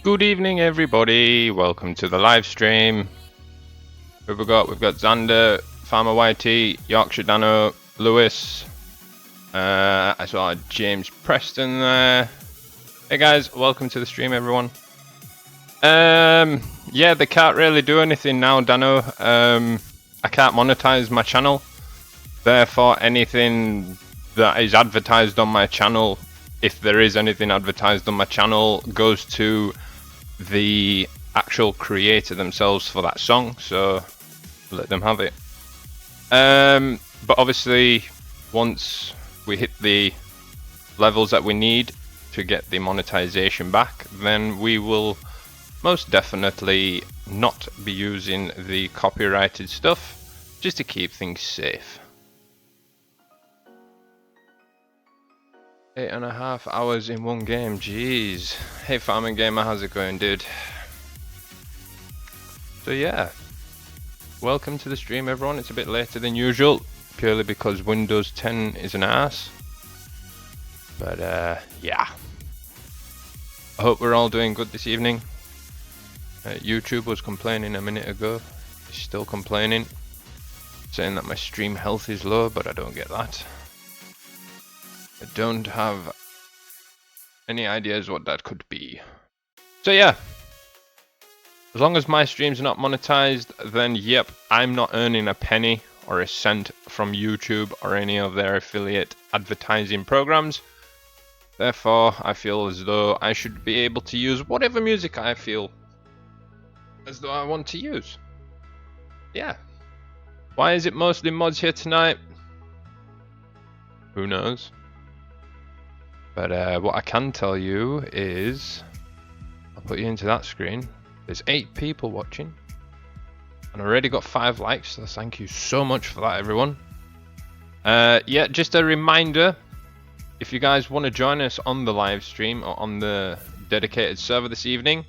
Good evening, everybody. Welcome to the live stream. Who we got? We've got Xander, FarmerYT, Yorkshire Dano, Lewis. I saw James Preston there. Hey guys, welcome to the stream, everyone. Yeah, they can't really do anything now, Dano. I can't monetize my channel. Therefore, anything that is advertised on my channel, if there is anything advertised on my channel, goes to the actual creator themselves for that song, so let them have it. But obviously, once we hit the levels that we need to get the monetization back, then we will most definitely not be using the copyrighted stuff, just to keep things safe. 8.5 hours in one game, jeez. Hey Farming Gamer, how's it going, dude? So yeah, welcome to the stream, everyone. It's a bit later than usual, purely because Windows 10 is an ass. But yeah, I hope we're all doing good this evening. YouTube was complaining a minute ago. It's still complaining, saying that my stream health is low, but I don't get that. I don't have any ideas what that could be. So yeah, as long as my stream's not monetized, then yep, I'm not earning a penny or a cent from YouTube or any of their affiliate advertising programs. Therefore, I feel as though I should be able to use whatever music I feel as though I want to use. Yeah. Why is it mostly mods here tonight? Who knows? But what I can tell you is, I'll put you into that screen. There's 8 people watching, and I already got 5 likes, so thank you so much for that, everyone. Yeah, just a reminder, if you guys want to join us on the live stream or on the dedicated server this evening,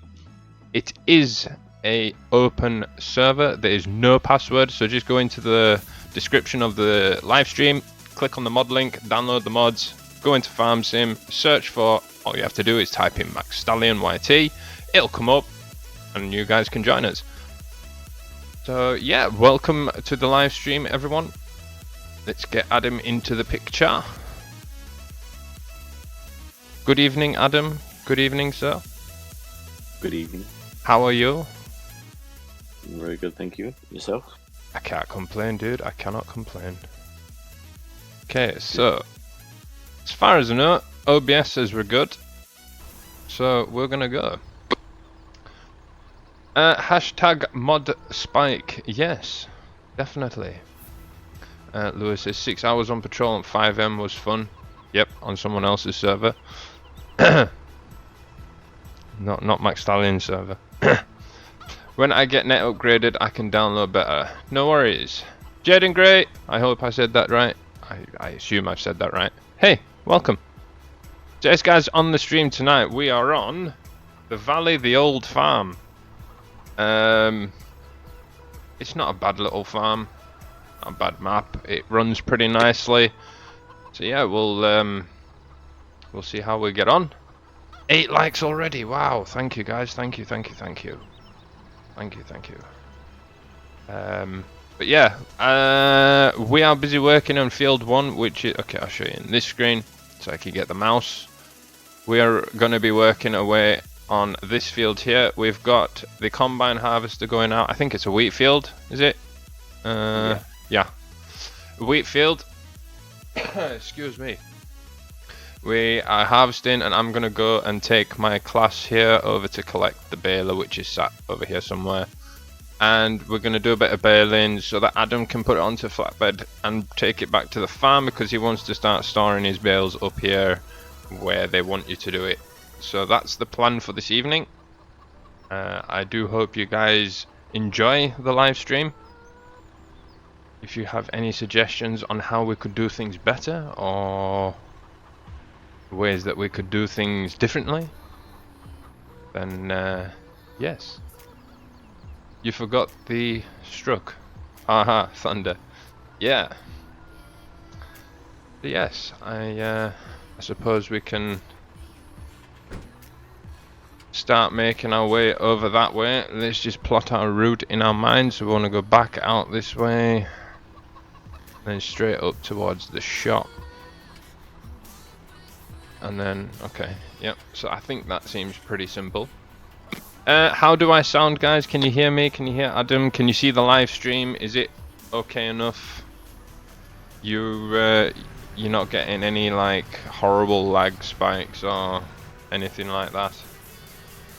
it is a open server. There is no password, so just go into the description of the live stream, click on the mod link, download the mods, go into Farm Sim, search for, all you have to do is type in McSTALLION YT, it'll come up and you guys can join us. So yeah, welcome to the live stream, everyone. Let's get Adam into the picture. Good evening, Adam. Good evening, sir. Good evening. How are you? Very good, thank you. Yourself? I can't complain, dude. I cannot complain. Okay, so as far as I know, OBS says we're good, so we're gonna go. Hashtag mod spike. Yes, definitely. Lewis says 6 hours on patrol and 5M was fun. Yep, on someone else's server. not McStallion server. When I get net upgraded, I can download better. No worries. Jaden Gray, I hope I said that right. I assume I've said that right. Hey, welcome. So yes guys, on the stream tonight, we are on the Valley, the old farm. It's not a bad little farm. Not a bad map. It runs pretty nicely. So yeah, we'll see how we get on. 8 likes already. Wow, thank you guys. Thank you. Thank you. But yeah, we are busy working on field 1, which is, okay, I'll show you in this screen so I can get the mouse. We are going to be working away on this field here. We've got the combine harvester going out. I think it's a wheat field, is it? Yeah. Wheat field. Excuse me. We are harvesting, and I'm going to go and take my class here over to collect the baler, which is sat over here somewhere. And we're going to do a bit of baling so that Adam can put it onto flatbed and take it back to the farm, because he wants to start storing his bales up here where they want you to do it. So that's the plan for this evening. I do hope you guys enjoy the live stream. If you have any suggestions on how we could do things better, or ways that we could do things differently, then yes. You forgot the struck. Haha, thunder. Yeah. But yes, I suppose we can start making our way over that way. Let's just plot our route in our minds. We want to go back out this way, then straight up towards the shop, and then okay, yep. So I think that seems pretty simple. How do I sound, guys? Can you hear me? Can you hear Adam? Can you see the live stream? Is it okay enough? You're not getting any like horrible lag spikes or anything like that?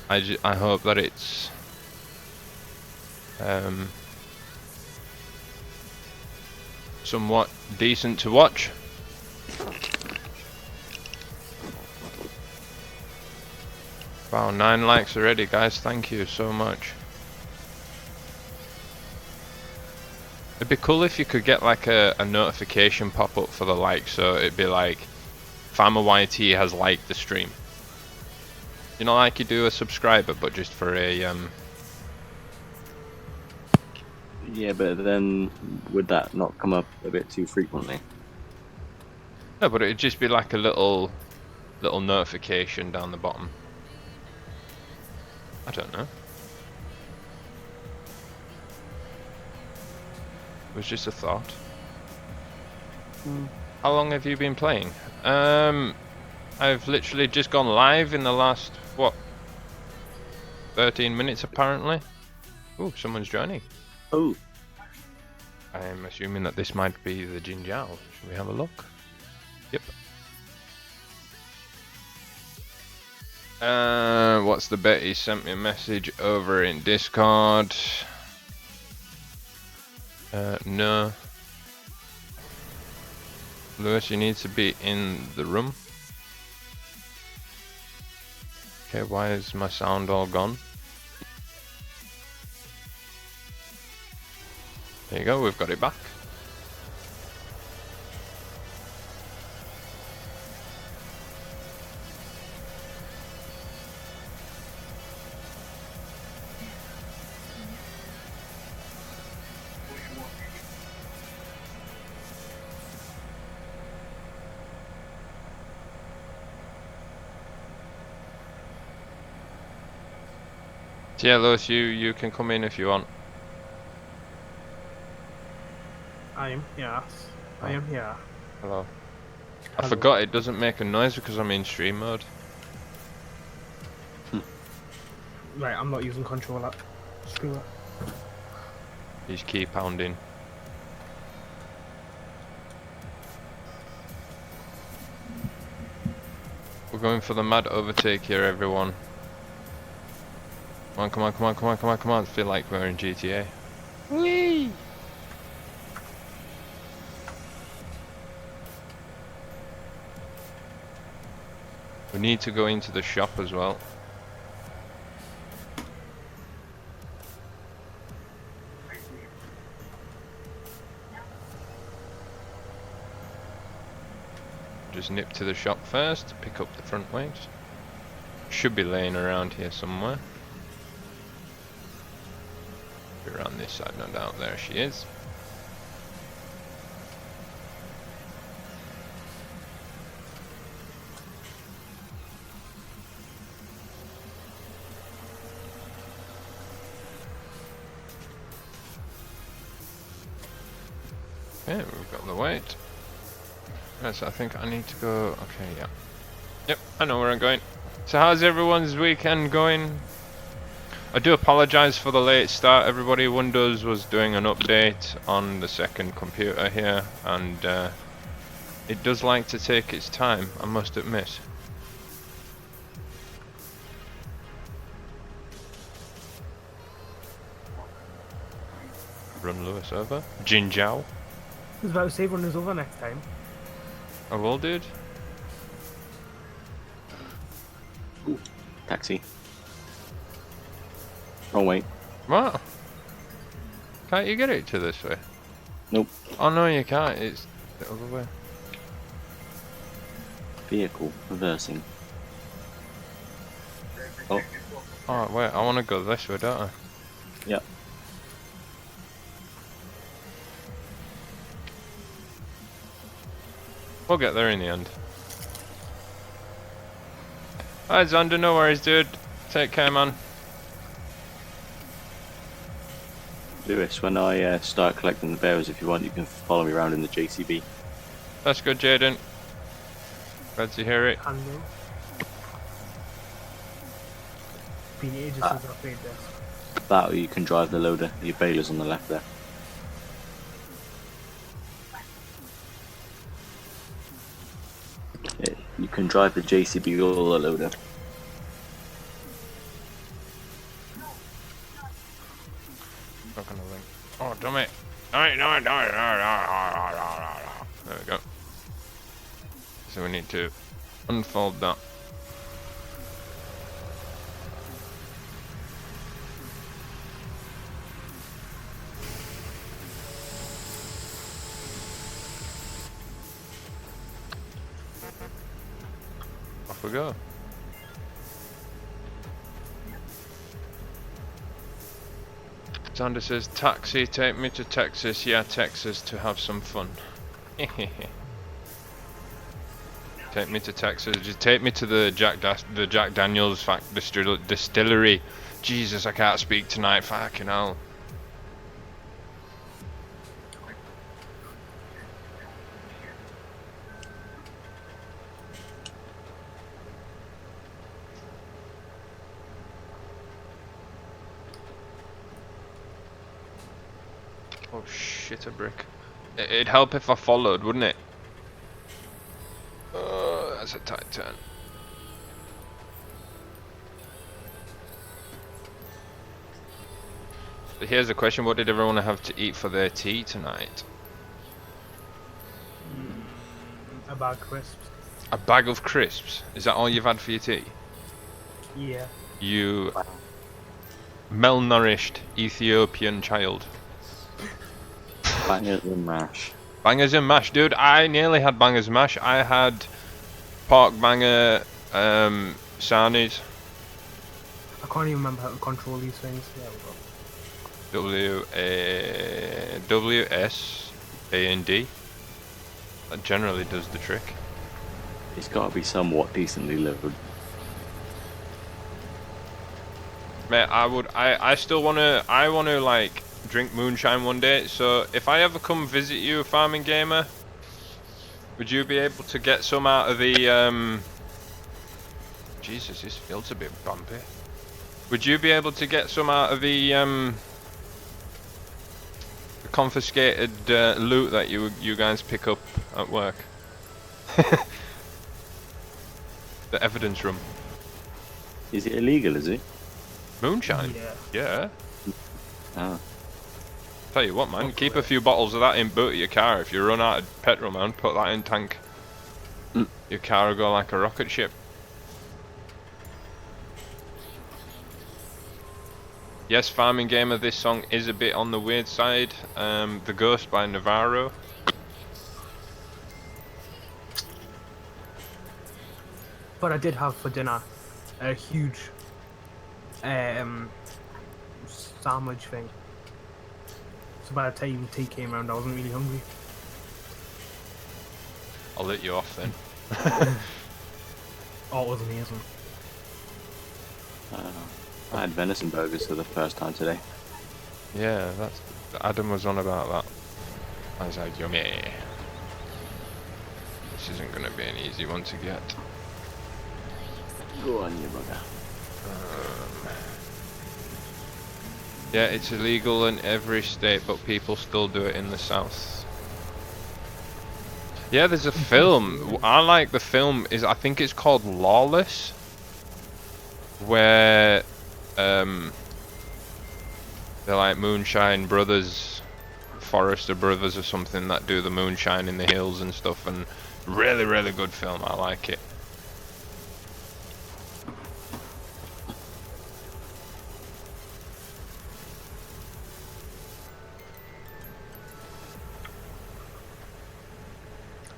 I hope that it's somewhat decent to watch. Wow, 9 likes already, guys. Thank you so much. It'd be cool if you could get like a notification pop up for the like, so it'd be like FarmerYT has liked the stream. You know, like you do a subscriber, but just for a Yeah, but then would that not come up a bit too frequently? No, but it'd just be like a little notification down the bottom. I don't know. It was just a thought. How long have you been playing? I've literally just gone live in the last, what, 13 minutes apparently. Ooh, someone's joining. Oh. I'm assuming that this might be the Jinjiao. Should we have a look? Yep. What's the bet? He sent me a message over in Discord. No. Lewis, you need to be in the room. Okay, why is my sound all gone? There you go, we've got it back. So yeah, Lewis, you can come in if you want. I am here. I am here. Hello. I forgot it doesn't make a noise because I'm in stream mode. Right, I'm not using controller. Screw it. He's key pounding. We're going for the mad overtake here, everyone. Come on, come on, come on, come on, come on, come on. I feel like we're in GTA. Whee! We need to go into the shop as well. Just nip to the shop first, pick up the front weights. Should be laying around here somewhere. Be around this side, no doubt. There she is. Okay, we've got the weight. Right, so I think I need to go. Okay, yeah. Yep, I know where I'm going. So how's everyone's weekend going? I do apologise for the late start, everybody. Windows was doing an update on the second computer here, and it does like to take its time, I must admit. Run Lewis over. Jinjiao. I was about to say run us over next time. I will, dude. Ooh, taxi. Oh wait. What? Can't you get it to this way? Nope. Oh no, you can't. It's the other way. Vehicle reversing. Oh. Oh wait, I want to go this way, don't I? Yep. We'll get there in the end. Alright, Xander, no worries, dude. Take care, man. Lewis, when I start collecting the bears, if you want, you can follow me around in the JCB. That's good, Jaden. Glad to hear it. Can you? Been ages since I played this. That, or you can drive the loader. Your baler's on the left there. Yeah, you can drive the JCB or the loader. Not gonna link. Oh, damn it. There we go. So we need to unfold that. Off we go. Sander says, taxi, take me to Texas. Yeah, Texas to have some fun. Take me to Texas. Just take me to the Jack Daniels distillery. Jesus, I can't speak tonight. Fucking hell. Oh shit, a brick. It'd help if I followed, wouldn't it? Oh, that's a tight turn. But here's a question, what did everyone have to eat for their tea tonight? A bag of crisps. A bag of crisps? Is that all you've had for your tea? Yeah. You malnourished Ethiopian child. Bangers and mash. Bangers and mash, dude. I nearly had bangers and mash. I had pork banger, sarnies. I can't even remember how to control these things. Yeah, we go. W S A N D. That generally does the trick. It's got to be somewhat decently loaded. Mate, I still wanna like drink moonshine one day. So if I ever come visit you, Farming Gamer, would you be able to get some out of the Jesus, this field's a bit bumpy. Would you be able to get some out of the confiscated loot that you guys pick up at work? The evidence room. Is it illegal, is it? Moonshine? Yeah. Yeah. Ah. Tell you what, man, keep a few bottles of that in boot of your car. If you run out of petrol, man, put that in tank. Your car will go like a rocket ship. Yes, Farming Gamer, this song is a bit on the weird side. The Ghost by Navarro. But I did have for dinner a huge sandwich thing. So by the time tea came around, I wasn't really hungry. I'll let you off then. Oh, it was amazing. I had venison burgers for the first time today. Yeah, that's Adam was on about that. I was like, yummy. This isn't going to be an easy one to get. Go on, you bugger. Yeah, it's illegal in every state, but people still do it in the south. Yeah, there's a film. I like the film. I think it's called Lawless, where they're like moonshine brothers, Forrester brothers or something, that do the moonshine in the hills and stuff. And really, really good film. I like it.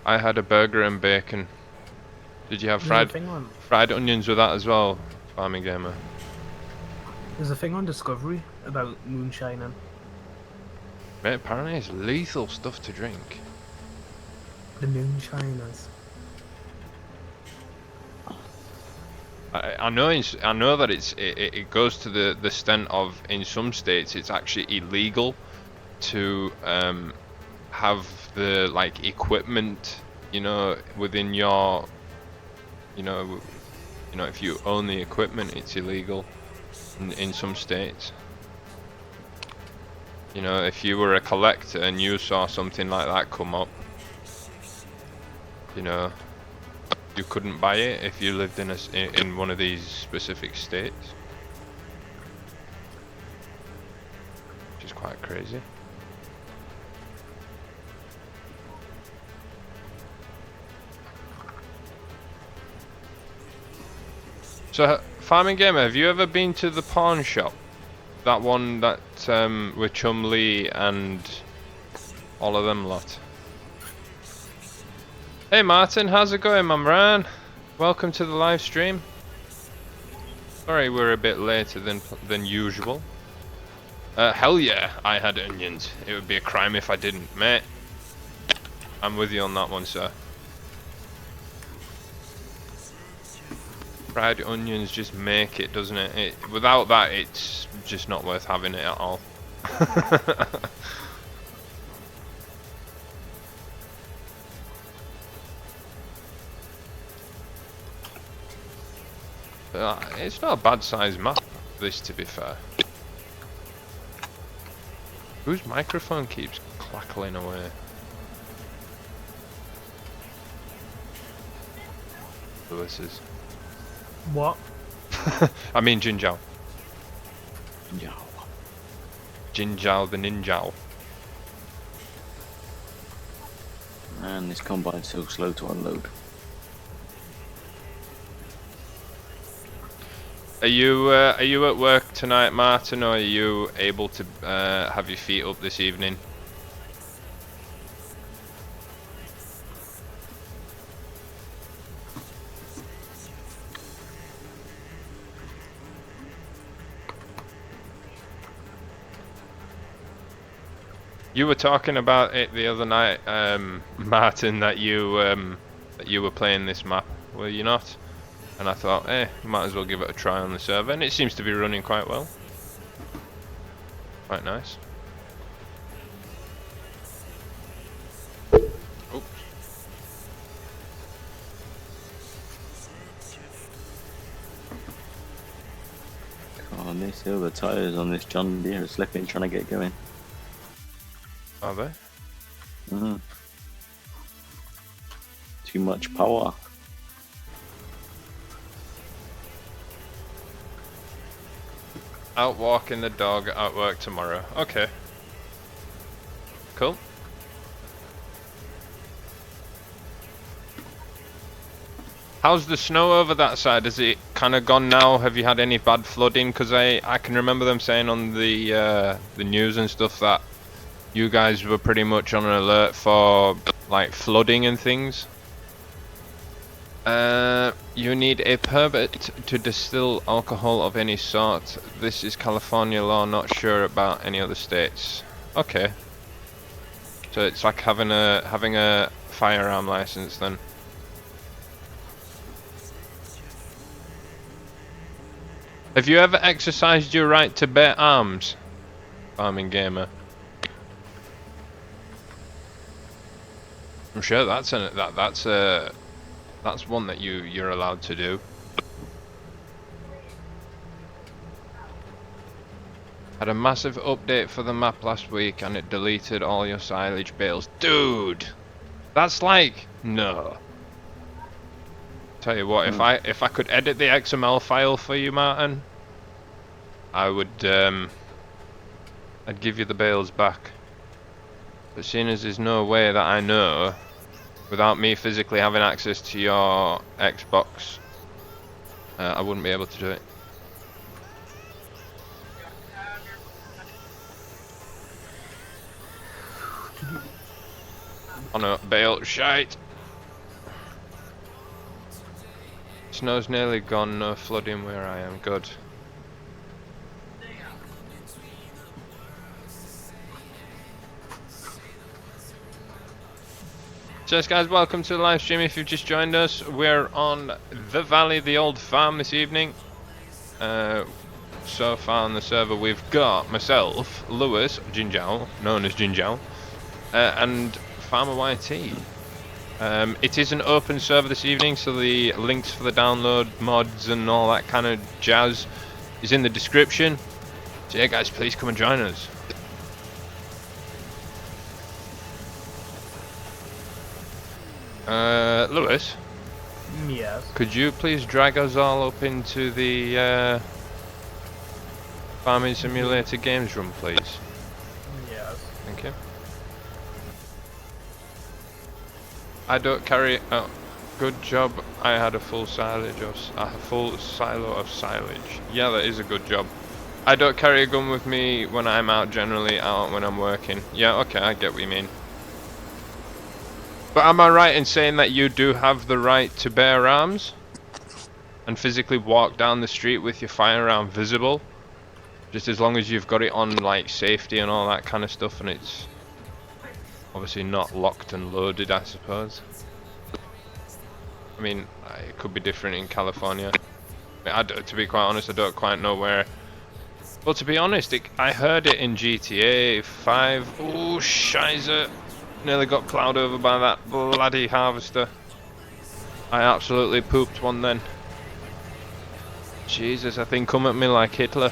I had a burger and bacon. Did you have fried onions with that as well, Farming Gamer? There's a thing on Discovery about moonshining. Mate, apparently it's lethal stuff to drink. The moonshiners. I know I know that it goes to the extent of, in some states it's actually illegal to have the like equipment, you know, within your, you know, if you own the equipment, it's illegal in some states. You know, if you were a collector and you saw something like that come up, you know, you couldn't buy it if you lived in one of these specific states, which is quite crazy. So, Farming Gamer, have you ever been to the pawn shop? That one that with Chumley and all of them lot. Hey Martin, how's it going, my man? Welcome to the live stream. Sorry we're a bit later than usual. Hell yeah, I had onions. It would be a crime if I didn't, mate. I'm with you on that one, sir. Fried onions just make it, doesn't it? Without that, it's just not worth having it at all. It's not a bad sized map, this, to be fair. Whose microphone keeps clackling away? Lewis's. What? I mean Jinjao. Yeah. Jinjao the Ninjao. Man, this combine's so slow to unload. Are you at work tonight, Martin, or are you able to have your feet up this evening? You were talking about it the other night, Martin, that you were playing this map, were you not? And I thought, hey, might as well give it a try on the server, and it seems to be running quite well. Quite nice. Oops. Oh, and these silver tires on this John Deere are slipping, trying to get going. Are they? Too much power. Out walking the dog at work tomorrow. Okay. Cool. How's the snow over that side? Has it kind of gone now? Have you had any bad flooding? Because I can remember them saying on the news and stuff that you guys were pretty much on an alert for like flooding and things. You need a permit to distill alcohol of any sort. This is California law, not sure about any other states. Okay. So it's like having a firearm license then. Have you ever exercised your right to bear arms, Farming Gamer? I'm sure that's one that you're allowed to do. Had a massive update for the map last week and it deleted all your silage bales. Dude! That's like... no. Tell you what, if I could edit the XML file for you, Martin, I would I'd give you the bales back. But seeing as there's no way that I know without me physically having access to your Xbox, I wouldn't be able to do it. On a bale shite. Snow's nearly gone, no flooding where I am. Good. Cheers guys, welcome to the live stream. If you've just joined us, we're on the Valley, the old farm this evening. So far on the server we've got myself, Lewis, Jinjiao, known as Jinjiao, and FarmerYT. It is an open server this evening, so the links for the download, mods and all that kind of jazz is in the description. So yeah guys, please come and join us. Lewis? Yes. Could you please drag us all up into the Farming Simulator games room, please? Yes. Thank you. I don't carry. Oh, good job. I had a full silage of a full silo of silage. Yeah, that is a good job. I don't carry a gun with me when I'm out. Generally, out when I'm working. Yeah, okay, I get what you mean. But am I right in saying that you do have the right to bear arms and physically walk down the street with your firearm visible, just as long as you've got it on like safety and all that kind of stuff, and it's obviously not locked and loaded, I suppose. I mean, it could be different in California. I mean, to be quite honest, I don't quite know where. Well, to be honest, I heard it in GTA 5. Oh, shizer. Nearly got plowed over by that bloody harvester. I absolutely pooped one then. Jesus, I think come at me like Hitler.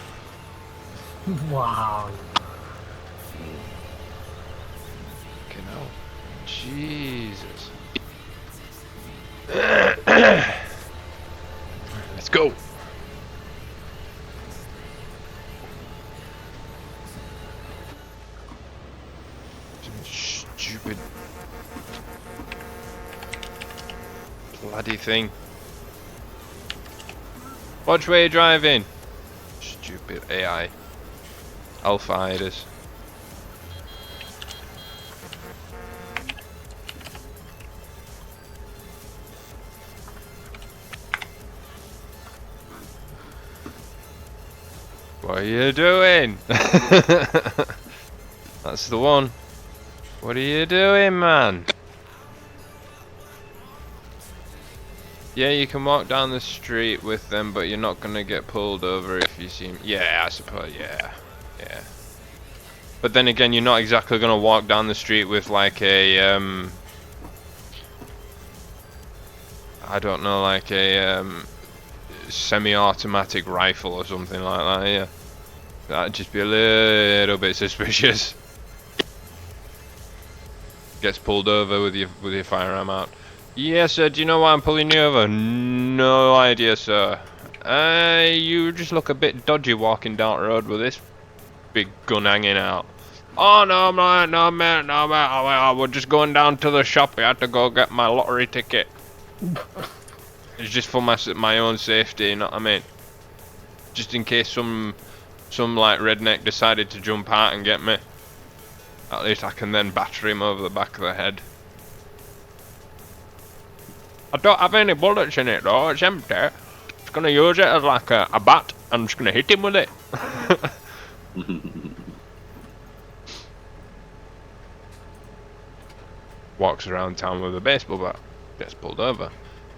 Wow. Fucking hell. Jesus. Let's go. Stupid bloody thing. Watch where you're driving. Stupid AI. Alpha hiders. What are you doing? That's the one. What are you doing, man? Yeah, you can walk down the street with them, but you're not gonna get pulled over if you see 'em. Yeah, I suppose, yeah. Yeah. But then again, you're not exactly gonna walk down the street with like a, I don't know, like a, semi-automatic rifle or something like that, yeah. That'd just be a little bit suspicious. Gets pulled over with your firearm out. Yes, sir. Do you know why I'm pulling you over? No idea, sir. You just look a bit dodgy walking down the road with this big gun hanging out. Oh no, man, no man, no man. I was just going down to the shop. I had to go get my lottery ticket. It's just for my own safety, you know what I mean? Just in case some like redneck decided to jump out and get me. At least I can then batter him over the back of the head. I don't have any bullets in it though, it's empty. Just gonna use it as like a bat. I'm just gonna hit him with it. Walks around town with a baseball bat. Gets pulled over.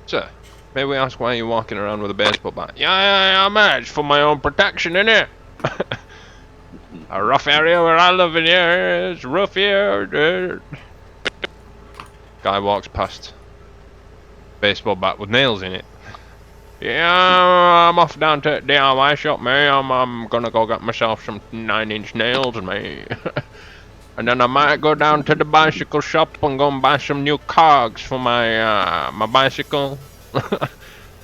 Sir, may we ask why you're walking around with a baseball bat? Yeah, mate, it's for my own protection, innit? A rough area where I live in here, it's rough here, dude. Guy walks past. Baseball bat with nails in it. Yeah, I'm off down to the DIY shop, mate. I'm gonna go get myself some 9-inch nails, mate. And then I might go down to the bicycle shop and go and buy some new cogs for my my bicycle.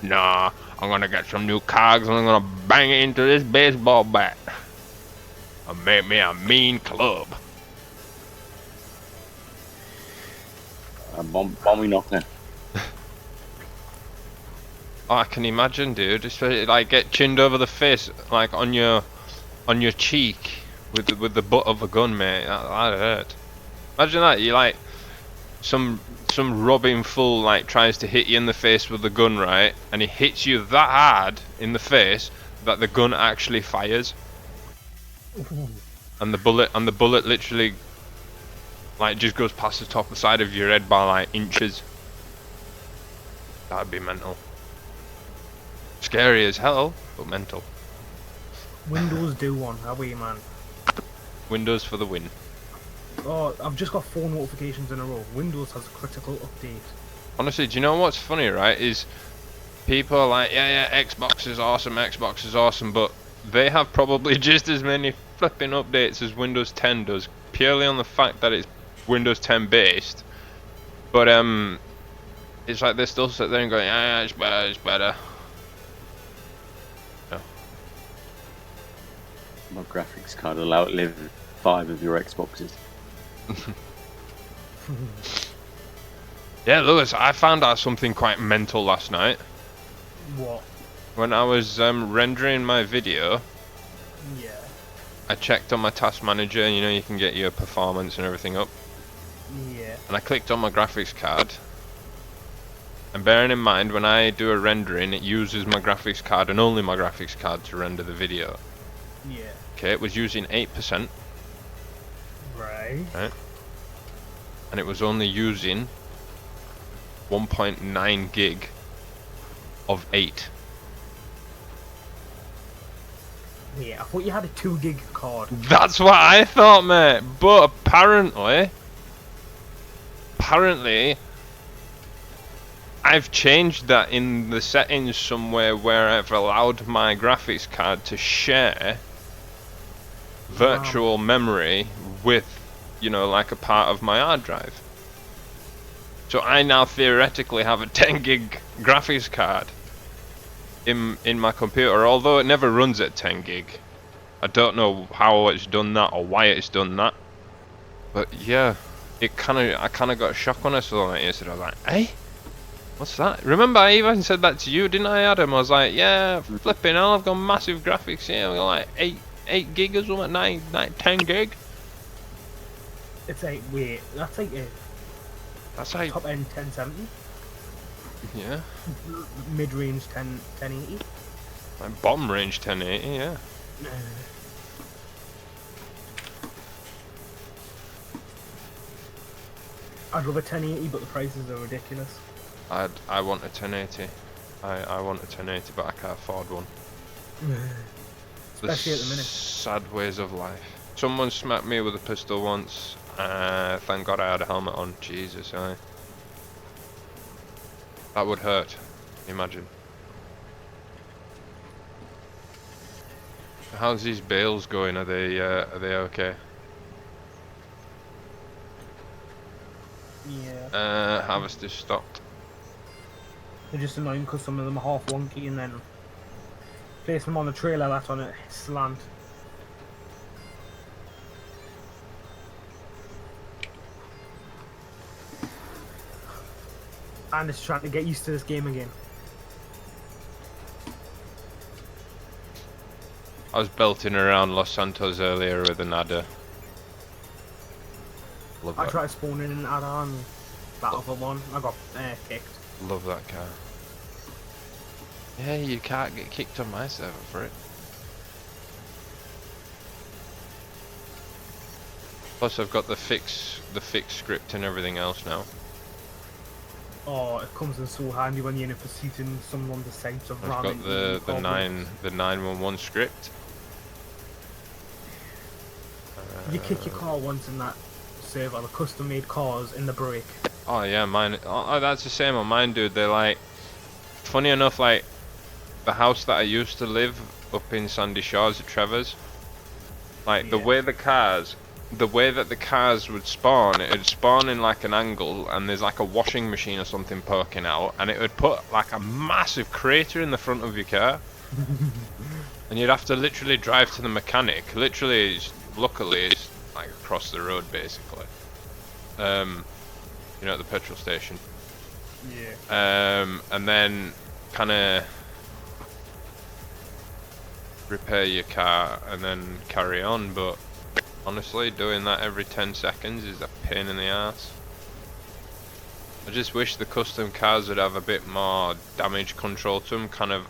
Nah, I'm gonna get some new cogs and I'm gonna bang it into this baseball bat. And make me a mean club. Bomby knocker. Oh, I can imagine, dude. Especially like get chinned over the face, like on your cheek with the butt of a gun, mate. That hurt. Imagine that. You like some robbing fool like tries to hit you in the face with the gun, right? And he hits you that hard in the face that the gun actually fires. And the bullet literally Like, it just goes past the top of the side of your head by like inches. That'd be mental. Scary as hell, but mental. Windows do one, how are you, man? Windows for the win. Oh, I've just got 4 notifications in a row. Windows has a critical update. Honestly, do you know what's funny, right? Is people are like, yeah, Xbox is awesome, but they have probably just as many flipping updates as Windows 10 does, purely on the fact that it's Windows 10 based. But it's like they still sit there and go, yeah, it's better. No. My graphics card will outlive 5 of your Xboxes. Yeah, Lewis, I found out something quite mental last night. What? When I was rendering my video, Yeah. I checked on my task manager, you know, you can get your performance and everything up. Yeah. And I clicked on my graphics card. And bearing in mind, when I do a rendering, it uses my graphics card and only my graphics card to render the video. Yeah. Okay, it was using 8%, Right. right? And it was only using 1.9 gig of 8. Yeah, I thought you had a 2 gig card. That's what I thought, mate. But apparently, I've changed that in the settings somewhere where I've allowed my graphics card to share virtual memory with, you know, like a part of my hard drive. So I now theoretically have a 10 gig graphics card in my computer, although it never runs at 10 gig. I don't know how it's done that or why it's done that. But yeah, I kind of got a shock when I saw that yesterday. I was like, hey, what's that? Remember I even said that to you, didn't I, Adam? I was like, yeah, flipping hell, I've got massive graphics here. I've got like 8 gig or something, 9, 10 gig. It's like, wait, that's like a That's like, top end 1070, yeah, mid range 1080. like bottom range 1080, yeah. I'd love a 1080, but the prices are ridiculous. I want a 1080. I want a 1080, but I can't afford one. Especially at the minute. Sad ways of life. Someone smacked me with a pistol once. Thank God I had a helmet on. Jesus, aye. That would hurt. Imagine. How's these bales going? Are they okay? Yeah. Harvest is stopped. They're just annoying because some of them are half wonky, and then place them on the trailer that's on a slant. And it's trying to get used to this game again. I was belting around Los Santos earlier with an adder. Love I that. tried spawning in Ada and that other one, I got kicked. Love that car. Yeah, you can't get kicked on my server for it. Plus, I've got the fix script and everything else now. Oh, it comes in so handy when you're in a pursuit and someone decides to I've ram got into the 911 script. You kick your car once in that server, the custom made cars in the brake. Oh yeah, mine. Oh, that's the same on mine, dude. They're like, funny enough, like the house that I used to live up in Sandy Shores at Trevor's. Like the way that the cars would spawn, it would spawn in like an angle, and there's like a washing machine or something poking out, and it would put like a massive crater in the front of your car, and you'd have to literally drive to the mechanic. Literally, luckily, it's like across the road basically. You know, at the petrol station. Yeah. And then kind of repair your car and then carry on, but honestly, doing that every 10 seconds is a pain in the ass. I just wish the custom cars would have a bit more damage control to them, kind of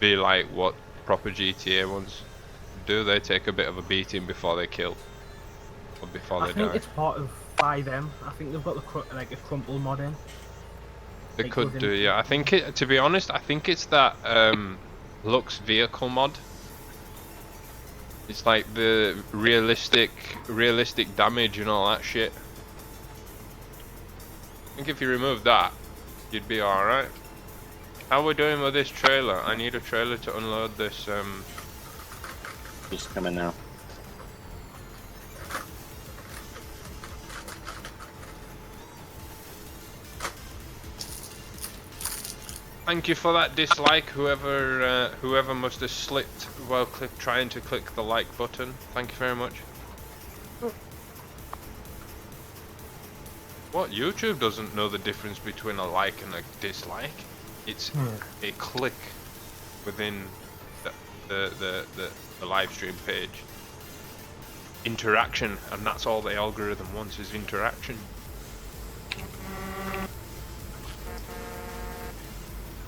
be like what proper GTA ones do. They take a bit of a beating before they kill, or before I they think die. it's part of buy them. I think they've got the like a crumple mod in. They Like, could within do, the- yeah. I think it. To be honest, I think it's that Lux vehicle mod. It's like the realistic damage and all that shit. I think if you remove that, you'd be all right. How we doing with this trailer? I need a trailer to unload this. Just coming now. Thank you for that dislike, whoever must have slipped while trying to click the like button. Thank you very much. What? YouTube doesn't know the difference between a like and a dislike. It's a click within the live stream page. Interaction, and that's all the algorithm wants is interaction.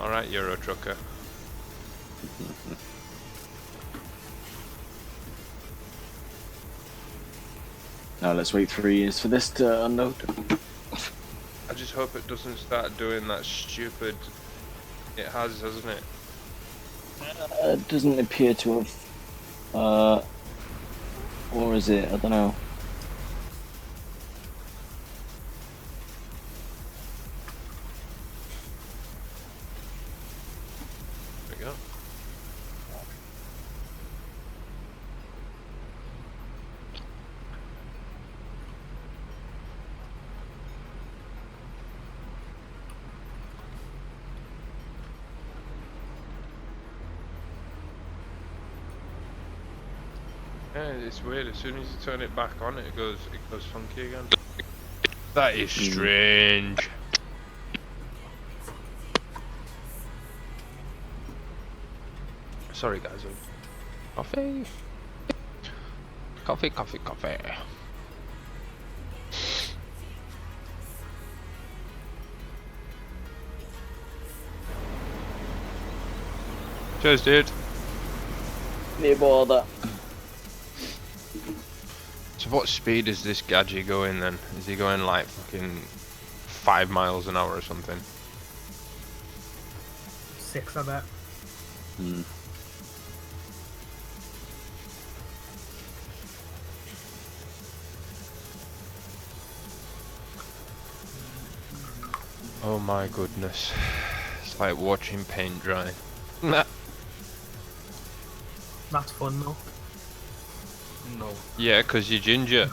Alright, Euro Trucker. Now let's wait 3 years for this to unload. I just hope it doesn't start doing that stupid... It has, hasn't it? It doesn't appear to have. Or is it? I don't know. There we go. Yeah, it's weird. As soon as you turn it back on, it goes funky again. That is strange. Sorry, guys. Coffee. Coffee, coffee, coffee. Cheers, dude. No bother. So what speed is this gadget going then? Is he going like fucking 5 miles an hour or something? 6, I bet. Oh my goodness. It's like watching paint dry. Nah. That's fun though. No. Yeah, 'cause you're ginger.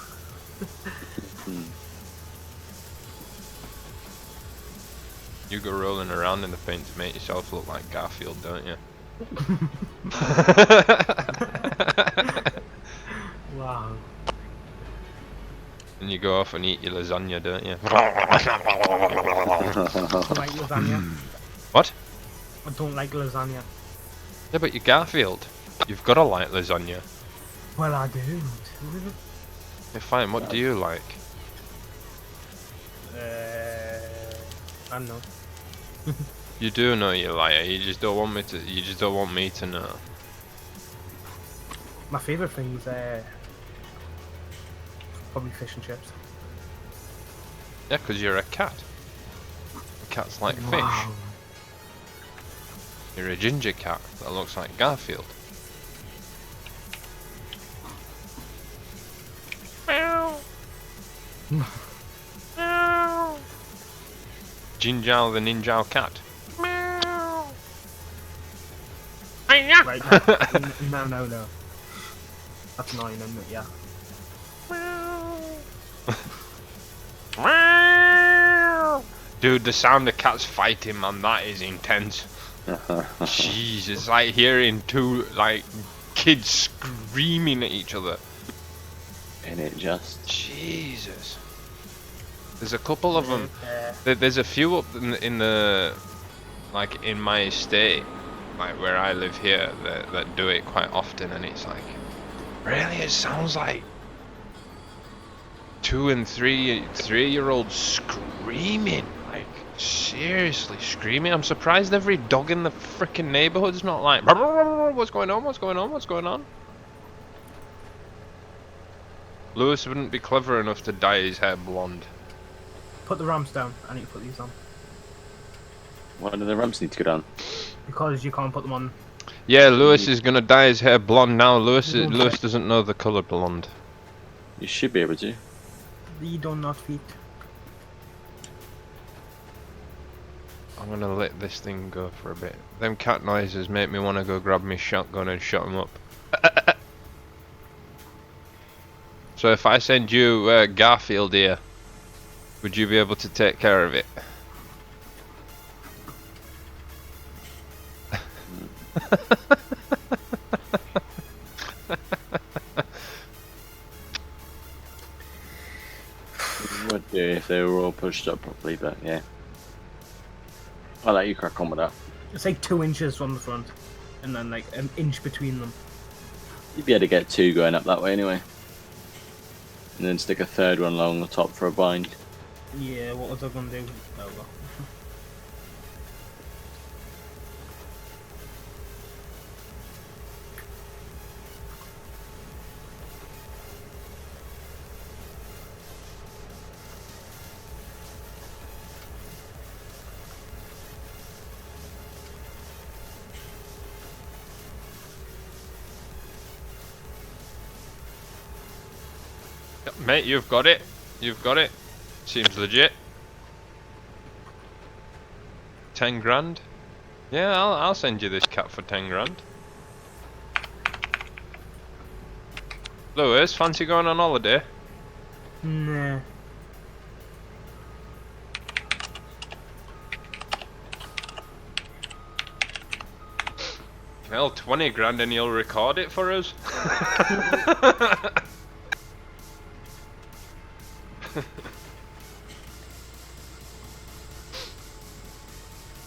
You go rolling around in the paint to make yourself look like Garfield, don't you? Wow. And you go off and eat your lasagna, don't you? I don't like lasagna. What? I don't like lasagna. Yeah, but you're Garfield. You've got to like lasagna. Well, I do. Yeah, fine, what do you like? I don't know. You do know you liar. You just don't want me to. You just don't want me to know. My favourite thing's probably fish and chips. Yeah, 'cause you're a cat. Cats like fish. Wow. You're a ginger cat that looks like Garfield. Meow. Meow. Jinjao the Ninjao cat. Meow. Right, no. That's annoying, isn't it? Yeah. Dude, the sound of cats fighting, man, that is intense. Jeez, it's like hearing two, like, kids screaming at each other. And it just... Jesus. There's a couple of them. There's a few up in the, like, in my estate, like, where I live here, that do it quite often, and it's like, really, it sounds like 2- and 3-year-olds screaming. Like, seriously screaming. I'm surprised every dog in the freaking neighborhood's not like, what's going on, what's going on, what's going on? Lewis wouldn't be clever enough to dye his hair blonde. Put the ramps down. I need to put these on. Why do the ramps need to go down? Because you can't put them on. Yeah, Lewis is gonna dye his hair blonde now. Lewis You don't Lewis doesn't know the colour blonde. You should be able to. You do not fit. I'm gonna let this thing go for a bit. Them cat noises make me want to go grab my shotgun and shut him up. So if I send you Garfield here, would you be able to take care of it? Would do if they were all pushed up properly, but yeah. I'll let you crack on with that. It's like 2 inches from the front, and then like an inch between them. You'd be able to get 2 going up that way anyway. And then stick a 3rd one along the top for a bind. Yeah, what was I gonna do? Oh, well. Mate, you've got it. You've got it. Seems legit. 10 grand? Yeah, I'll send you this cat for 10 grand. Lewis, fancy going on holiday? Nah. Well, 20 grand and you'll record it for us?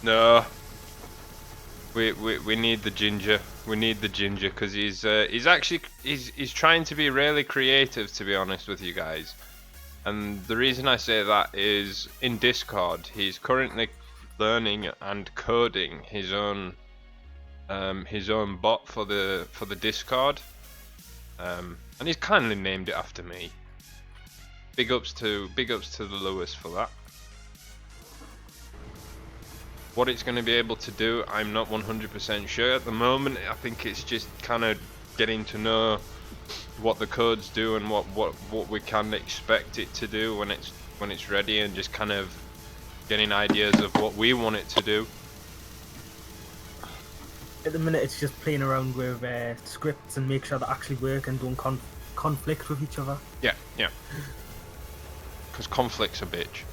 No. We need the ginger. We need the ginger because he's trying to be really creative, to be honest with you guys. And the reason I say that is in Discord he's currently learning and coding his own bot for the Discord. And he's kindly named it after me. Big ups to the Lewis for that. What it's going to be able to do, I'm not 100% sure at the moment. I think it's just kind of getting to know what the codes do and what we can expect it to do when it's ready, and just kind of getting ideas of what we want it to do. At the minute, it's just playing around with scripts and make sure they actually work and don't conflict with each other. Yeah. Because conflict's a bitch.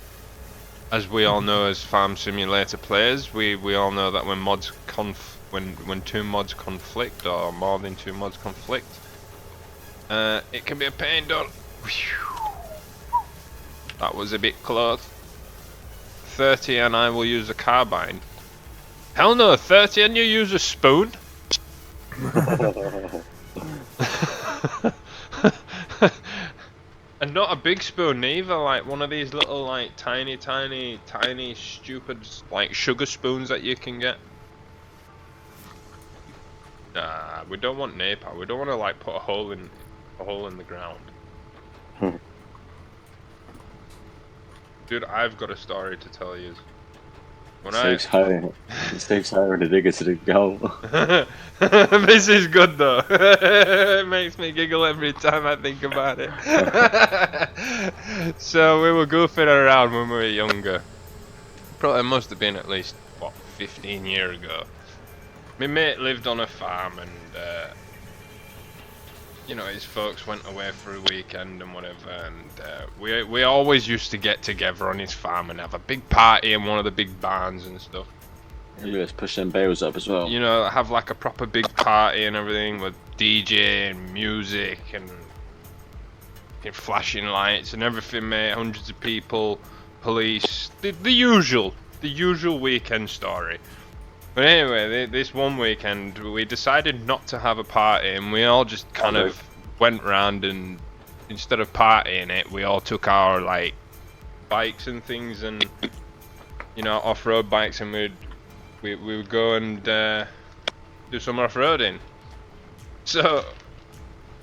As we all know as Farm Simulator players, we all know that when when 2 mods conflict, or more than 2 mods conflict, it can be a pain, don't. That was a bit close. 30 and I will use a carbine. Hell no, 30 and you use a spoon? And not a big spoon either, like one of these little like tiny stupid like sugar spoons that you can get. Nah, we don't want napalm. We don't want to like put a hole in the ground. Dude, I've got a story to tell you. When It saves hiring a digger to dig a hole. This is good though. It makes me giggle every time I think about it. So we were goofing around when we were younger. Probably must have been at least, what, 15 years ago. My mate lived on a farm, and you know, his folks went away for a weekend and whatever, and we always used to get together on his farm and have a big party in one of the big barns and stuff. Lewis pushing bales up as well. You know, have like a proper big party and everything with DJ and music and flashing lights and everything, mate. Hundreds of people, police, the usual weekend story. But anyway, this one weekend we decided not to have a party, and we all just kind of went round, and instead of partying it, we all took our like bikes and things, and you know, off-road bikes, and we would go and do some off-roading. So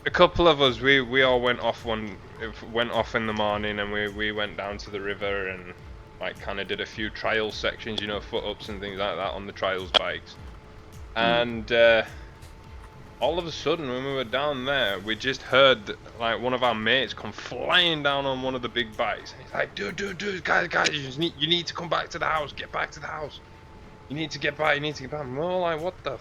A couple of us, we all went off in the morning, and we went down to the river and like kind of did a few trial sections, you know, foot ups and things like that on the trials bikes. And all of a sudden, when we were down there, we just heard like one of our mates come flying down on one of the big bikes. And he's like, dude, guys, you need to come back to the house. Get back to the house. You need to get back. And we're all like, what the?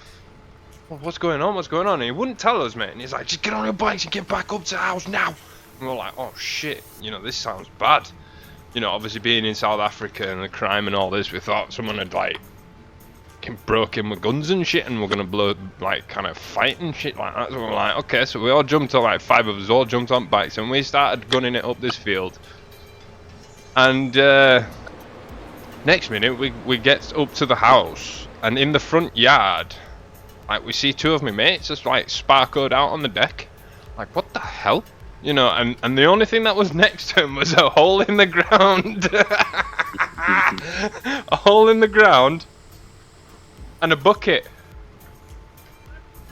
What's going on? And he wouldn't tell us, mate. And he's like, just get on your bikes and get back up to the house now. And we're like, oh shit, you know, this sounds bad. You know, obviously being in South Africa and the crime and all this, we thought someone had like broke in with guns and shit, and we're gonna blow like kind of fight and shit like that. So we're like, okay, so we all jumped on, like 5 of us all jumped on bikes, and we started gunning it up this field. And next minute, we get up to the house, and in the front yard, like we see 2 of my mates just like sparkled out on the deck. Like, what the hell? You know, and the only thing that was next to him was a hole in the ground. A hole in the ground and a bucket.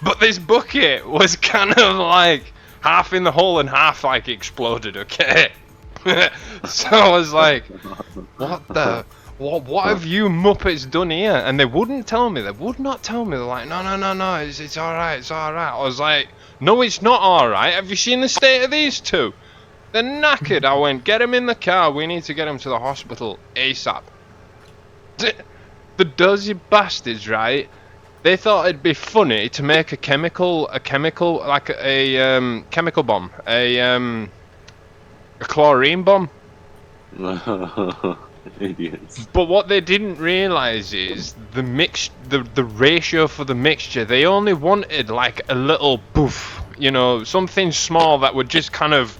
But this bucket was kind of like half in the hole and half like exploded, okay? So I was like, what have you Muppets done here? And they wouldn't tell me. They would not tell me. They're like, no, it's alright, I was like, no, it's not alright. Have you seen the state of these 2? They're knackered. I went, get them in the car. We need to get them to the hospital ASAP. The dozy bastards, right? They thought it'd be funny to make a chemical like a chemical bomb, a chlorine bomb. Idiots. But what they didn't realise is the ratio for the mixture. They only wanted like a little poof, you know, something small that would just kind of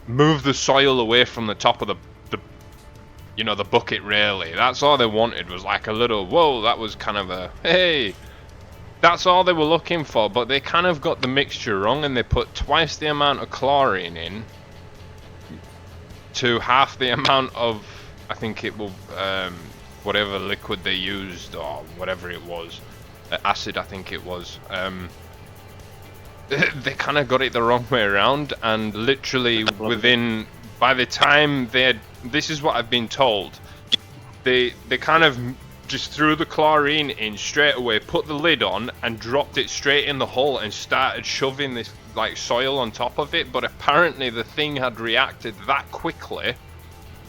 move the soil away from the top of the you know, the bucket, really. That's all they wanted, was like a little, whoa, that was kind of a, hey. That's all they were looking for, but they kind of got the mixture wrong, and they put twice the amount of chlorine in to half the amount of, I think it will, whatever liquid they used, or whatever it was, acid, I think it was. They kind of got it the wrong way around, and literally within, by the time they had, this is what I've been told, they kind of just threw the chlorine in straight away, put the lid on, and dropped it straight in the hole and started shoving this like soil on top of it. But apparently the thing had reacted that quickly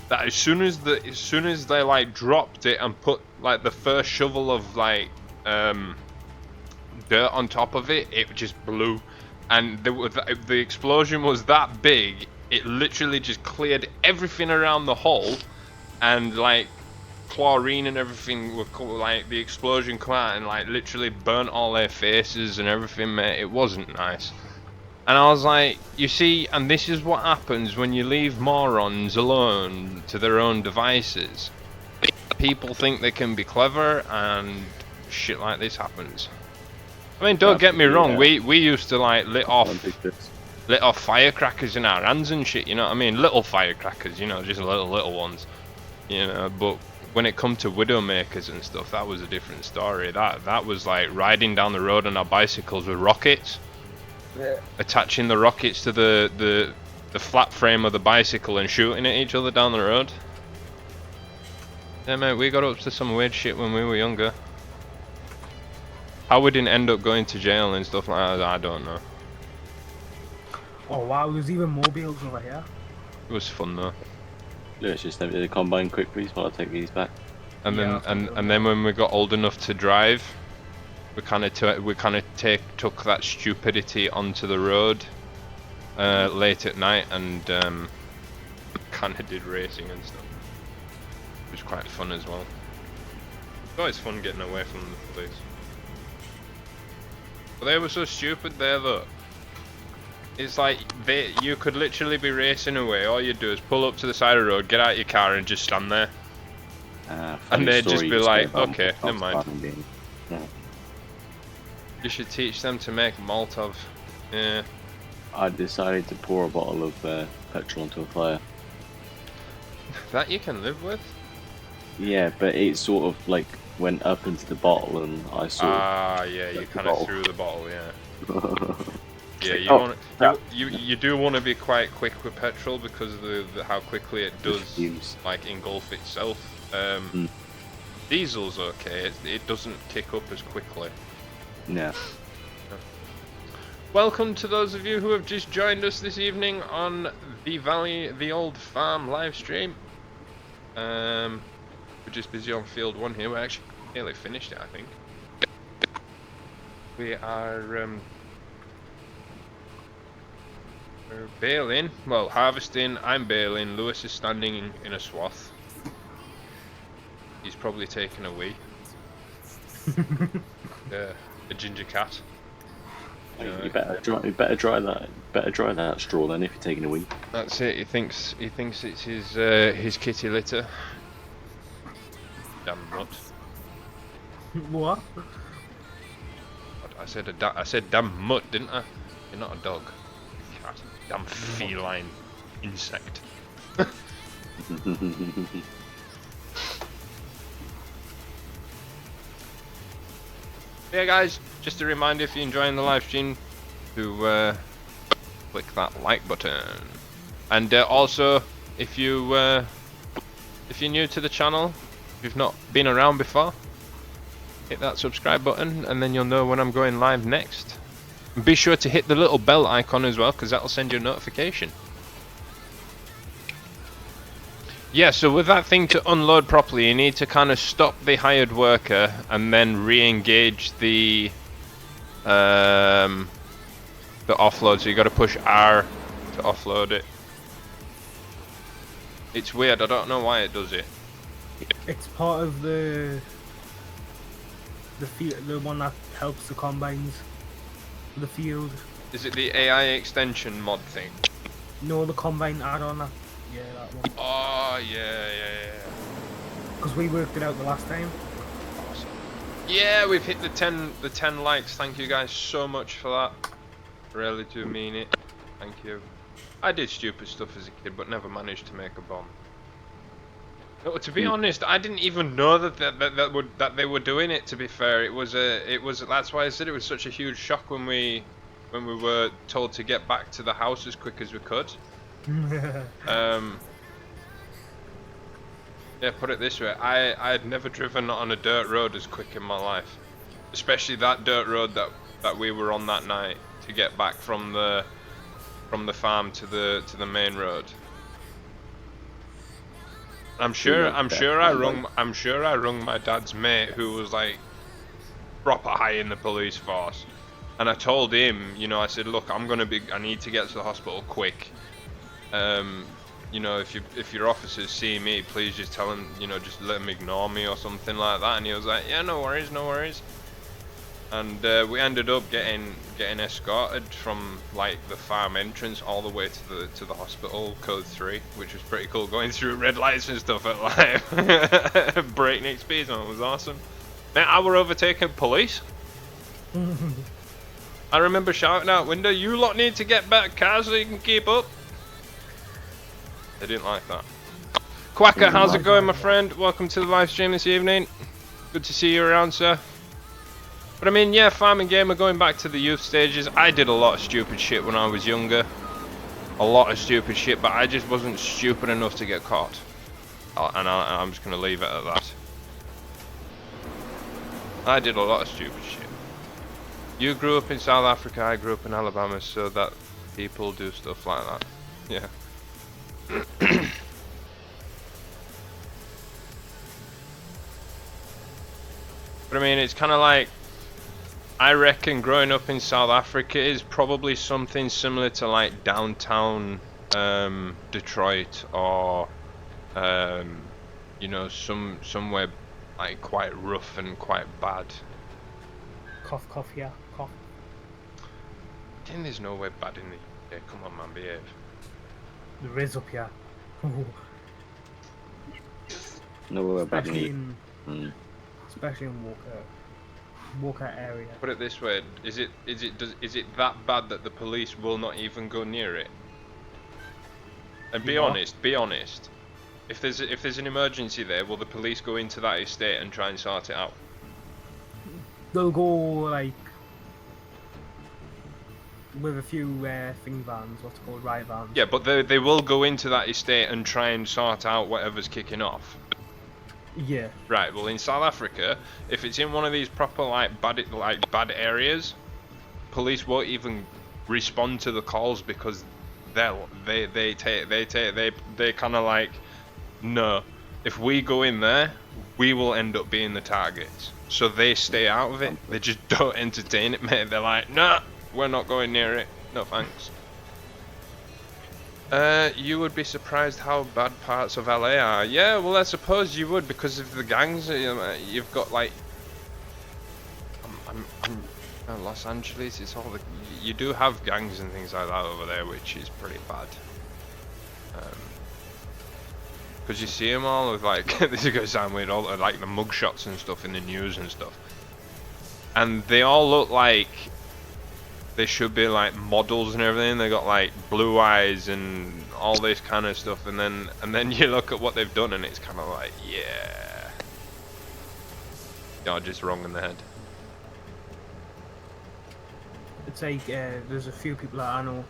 that as soon as they like dropped it and put like the first shovel of like dirt on top of it, it just blew, and the explosion was that big. It literally just cleared everything around the hole, and like chlorine and everything were like, the explosion come out and like literally burnt all their faces and everything, mate. It wasn't nice. And I was like, you see, and this is what happens when you leave morons alone to their own devices. People think they can be clever, and shit like this happens. I mean, don't get me wrong, we used to like lit off firecrackers in our hands and shit, you know what I mean? Little firecrackers, you know, just little ones, you know. But when it come to widowmakers and stuff, that was a different story. That was like riding down the road on our bicycles with rockets, attaching the rockets to the flat frame of the bicycle and shooting at each other down the road. Yeah, mate, we got up to some weird shit when we were younger. How we didn't end up going to jail and stuff like that, I don't know. Oh wow, there's even more builds over here. It was fun though. Let's just empty the combine quick, please, while I take these back. And then and then when we got old enough to drive, we kind of took that stupidity onto the road late at night, and kind of did racing and stuff. It was quite fun as well. It's always fun getting away from the police. But they were so stupid there though. It's like you could literally be racing away. All you do is pull up to the side of the road, get out your car, and just stand there. And they'd just be like, okay, never mind. Yeah. You should teach them to make Molotov. Yeah. I decided to pour a bottle of petrol into a fire. That you can live with? Yeah, but it sort of like went up into the bottle, and I sort of... Ah, yeah, you kind of threw the bottle, yeah. Yeah, you Oh, want you do want to be quite quick with petrol because of the how quickly it does fumes. like engulf itself. Mm. Diesel's okay; it doesn't kick up as quickly. Yeah. Welcome to those of you who have just joined us this evening on the Old Farm live stream. We're just busy on field 1 here. We actually nearly finished it, I think. We are we're baling, well, harvesting. I'm baling. Lewis is standing in a swath. He's probably taking a wee. A ginger cat. You better dry that straw then if you're taking a wee. That's it. He thinks it's his kitty litter. Damn mutt. What? I said damn mutt, didn't I? You're not a dog. Cat. Damn feline insect. Yeah, guys. Just a reminder, if you're enjoying the live stream, to click that like button, and also if you're new to the channel, if you've not been around before, hit that subscribe button, and then you'll know when I'm going live next. And be sure to hit the little bell icon as well, because that'll send you a notification. Yeah, so with that thing to unload properly, you need to kind of stop the hired worker and then re-engage the offload. So you got to push R to offload it. It's weird. I don't know why it does it. It's part of the one that helps the combines, the field. Is it the AI extension mod thing? No, the combine add-on. Yeah, that one. Oh yeah. Because we worked it out the last time. Awesome. Yeah, we've hit the 10 likes. Thank you guys so much for that. Really do mean it. Thank you. I did stupid stuff as a kid, but never managed to make a bomb. No, to be honest, I didn't even know that they were doing it. To be fair, it was that's why I said it was such a huge shock when we were told to get back to the house as quick as we could. Yeah, put it this way, I had never driven on a dirt road as quick in my life, especially that dirt road that we were on that night to get back from the farm to the main road. I'm sure I rung my dad's mate, who was like proper high in the police force, and I told him, you know, I said, look, I need to get to the hospital quick. You know, if your officers see me, please just tell them, you know, just let them ignore me or something like that. And he was like, yeah, no worries. And we ended up getting escorted from like the farm entrance all the way to the hospital, code 3, which was pretty cool, going through red lights and stuff at like breakneck speeds, and it was awesome. Now I were overtaking police. I remember shouting out window, "You lot need to get back cars so you can keep up." They didn't like that. Quacker, how's it going, my friend? Welcome to the live stream this evening. Good to see you around, sir. But I mean, yeah, farming gamer, going back to the youth stages, I did a lot of stupid shit when I was younger. A lot of stupid shit, but I just wasn't stupid enough to get caught. I'm just going to leave it at that. I did a lot of stupid shit. You grew up in South Africa, I grew up in Alabama, so that people do stuff like that. Yeah. But I mean, it's kind of like, I reckon growing up in South Africa is probably something similar to like downtown Detroit, or you know, somewhere like quite rough and quite bad. Cough, yeah, cough. I think there's nowhere bad in the UK. Come on, man, behave. There is up here. No, especially in Walker area. Put it this way: is it that bad that the police will not even go near it? And be honest. If there's an emergency there, will the police go into that estate and try and sort it out? They'll go like with a few thing vans, what's it called, riot vans. Yeah, but they will go into that estate and try and sort out whatever's kicking off. Yeah. Right. Well, in South Africa, if it's in one of these proper bad areas, police won't even respond to the calls because they kind of like, no, if we go in there, we will end up being the targets. So they stay out of it. They just don't entertain it, mate. They're like, nah, we're not going near it. No thanks. You would be surprised how bad parts of LA are. Yeah, well, I suppose you would, because of the gangs. You've got like, Los Angeles. It's all you do have gangs and things like that over there, which is pretty bad. Because you see them all with like, this is gonna sound weird, all like the mugshots and stuff in the news and stuff, and they all look like they should be like models and everything. They got like blue eyes and all this kind of stuff, and then you look at what they've done, and it's kind of like, yeah, you're just wrong in the head. It's like there's a few people that I know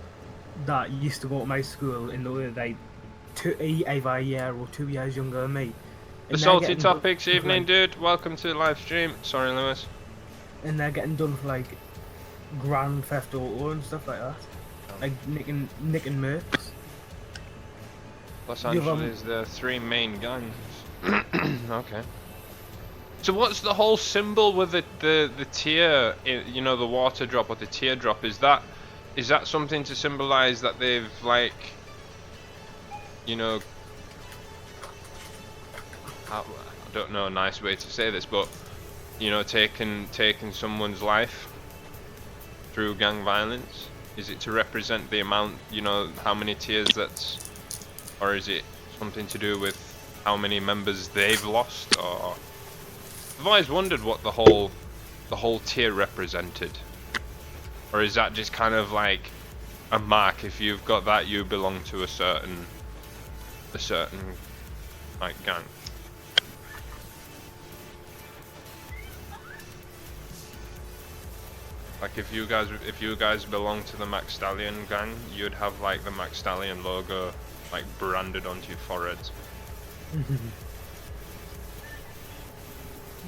that used to go to my school in the way like either a year or 2 years younger than me. The salty topics evening, dude. Welcome to the live stream. Sorry, Lewis. And they're getting done for like Grand Theft Auto and stuff like that, like nicking mercs. Los Angeles, there are 3 main gangs. Okay. So what's the whole symbol with the tear? You know, the water drop or the teardrop. Is that something to symbolize that they've like, you know, I don't know a nice way to say this, but you know, taken someone's life through gang violence? Is it to represent the amount, you know, how many tears that's, or is it something to do with how many members they've lost? Or I've always wondered what the whole tear represented. Or is that just kind of like a mark? If you've got that, you belong to a certain like gang. Like if you guys belong to the McSTALLION gang, you'd have like the McSTALLION logo like branded onto your foreheads.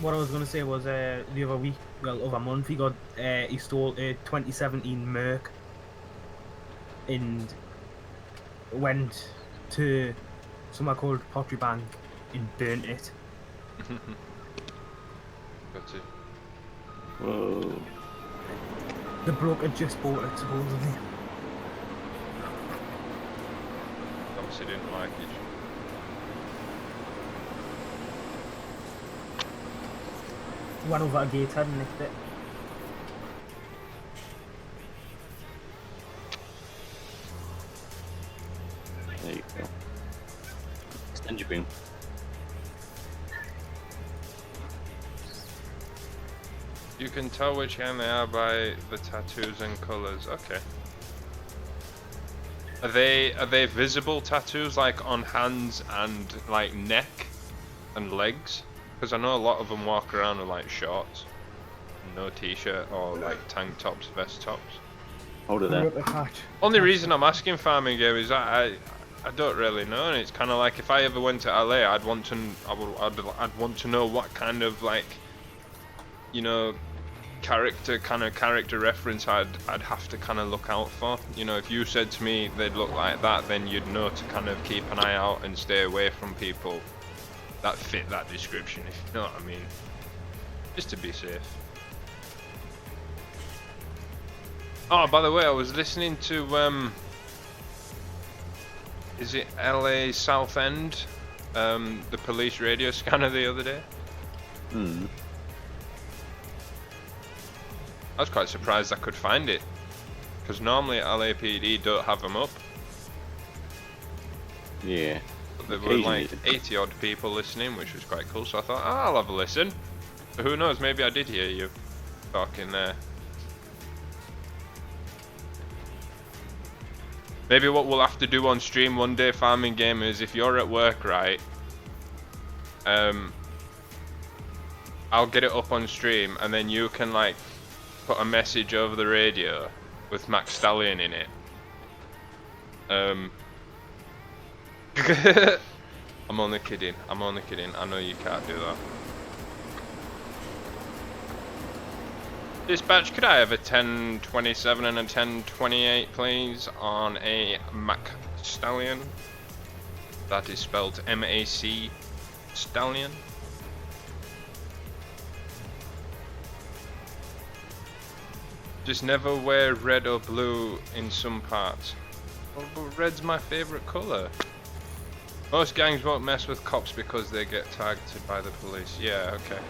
What I was gonna say was the other week, well, other month, he stole a 2017 Merc and went to somewhere called Pottery Bank and burnt it. Got to. Whoa. The bloke had just bought it, supposedly. Obviously didn't like it. Went over a gatehead and nicked it. There you go. Extend your beam. You can tell which gang they are by the tattoos and colours. Okay. Are they visible tattoos, like on hands and like neck and legs? Because I know a lot of them walk around with like shorts, no t-shirt, or like tank tops, vest tops. Hold it there. Only reason I'm asking Farming Game is that I don't really know, and it's kind of like if I ever went to LA, I'd want to know what kind of like, you know, character reference I'd have to kind of look out for. You know, if you said to me they'd look like that, then you'd know to kind of keep an eye out and stay away from people that fit that description, if you know what I mean. Just to be safe. Oh, by the way, I was listening to is it LA South End, the police radio scanner the other day. I was quite surprised I could find it, because normally LAPD don't have them up. Yeah. But there were like 80 odd people listening, which was quite cool, so I thought, I'll have a listen. But who knows, maybe I did hear you talking there. Maybe what we'll have to do on stream one day, Farming Game, is if you're at work, right, I'll get it up on stream, and then you can like put a message over the radio with McSTALLION in it. I'm only kidding. I'm only kidding. I know you can't do that. Dispatch, could I have a 1027 and a 1028, please, on a McSTALLION? That is spelled M-A-C Stallion. Just never wear red or blue in some parts. Well, but red's my favourite colour. Most gangs won't mess with cops because they get targeted by the police. Yeah, okay.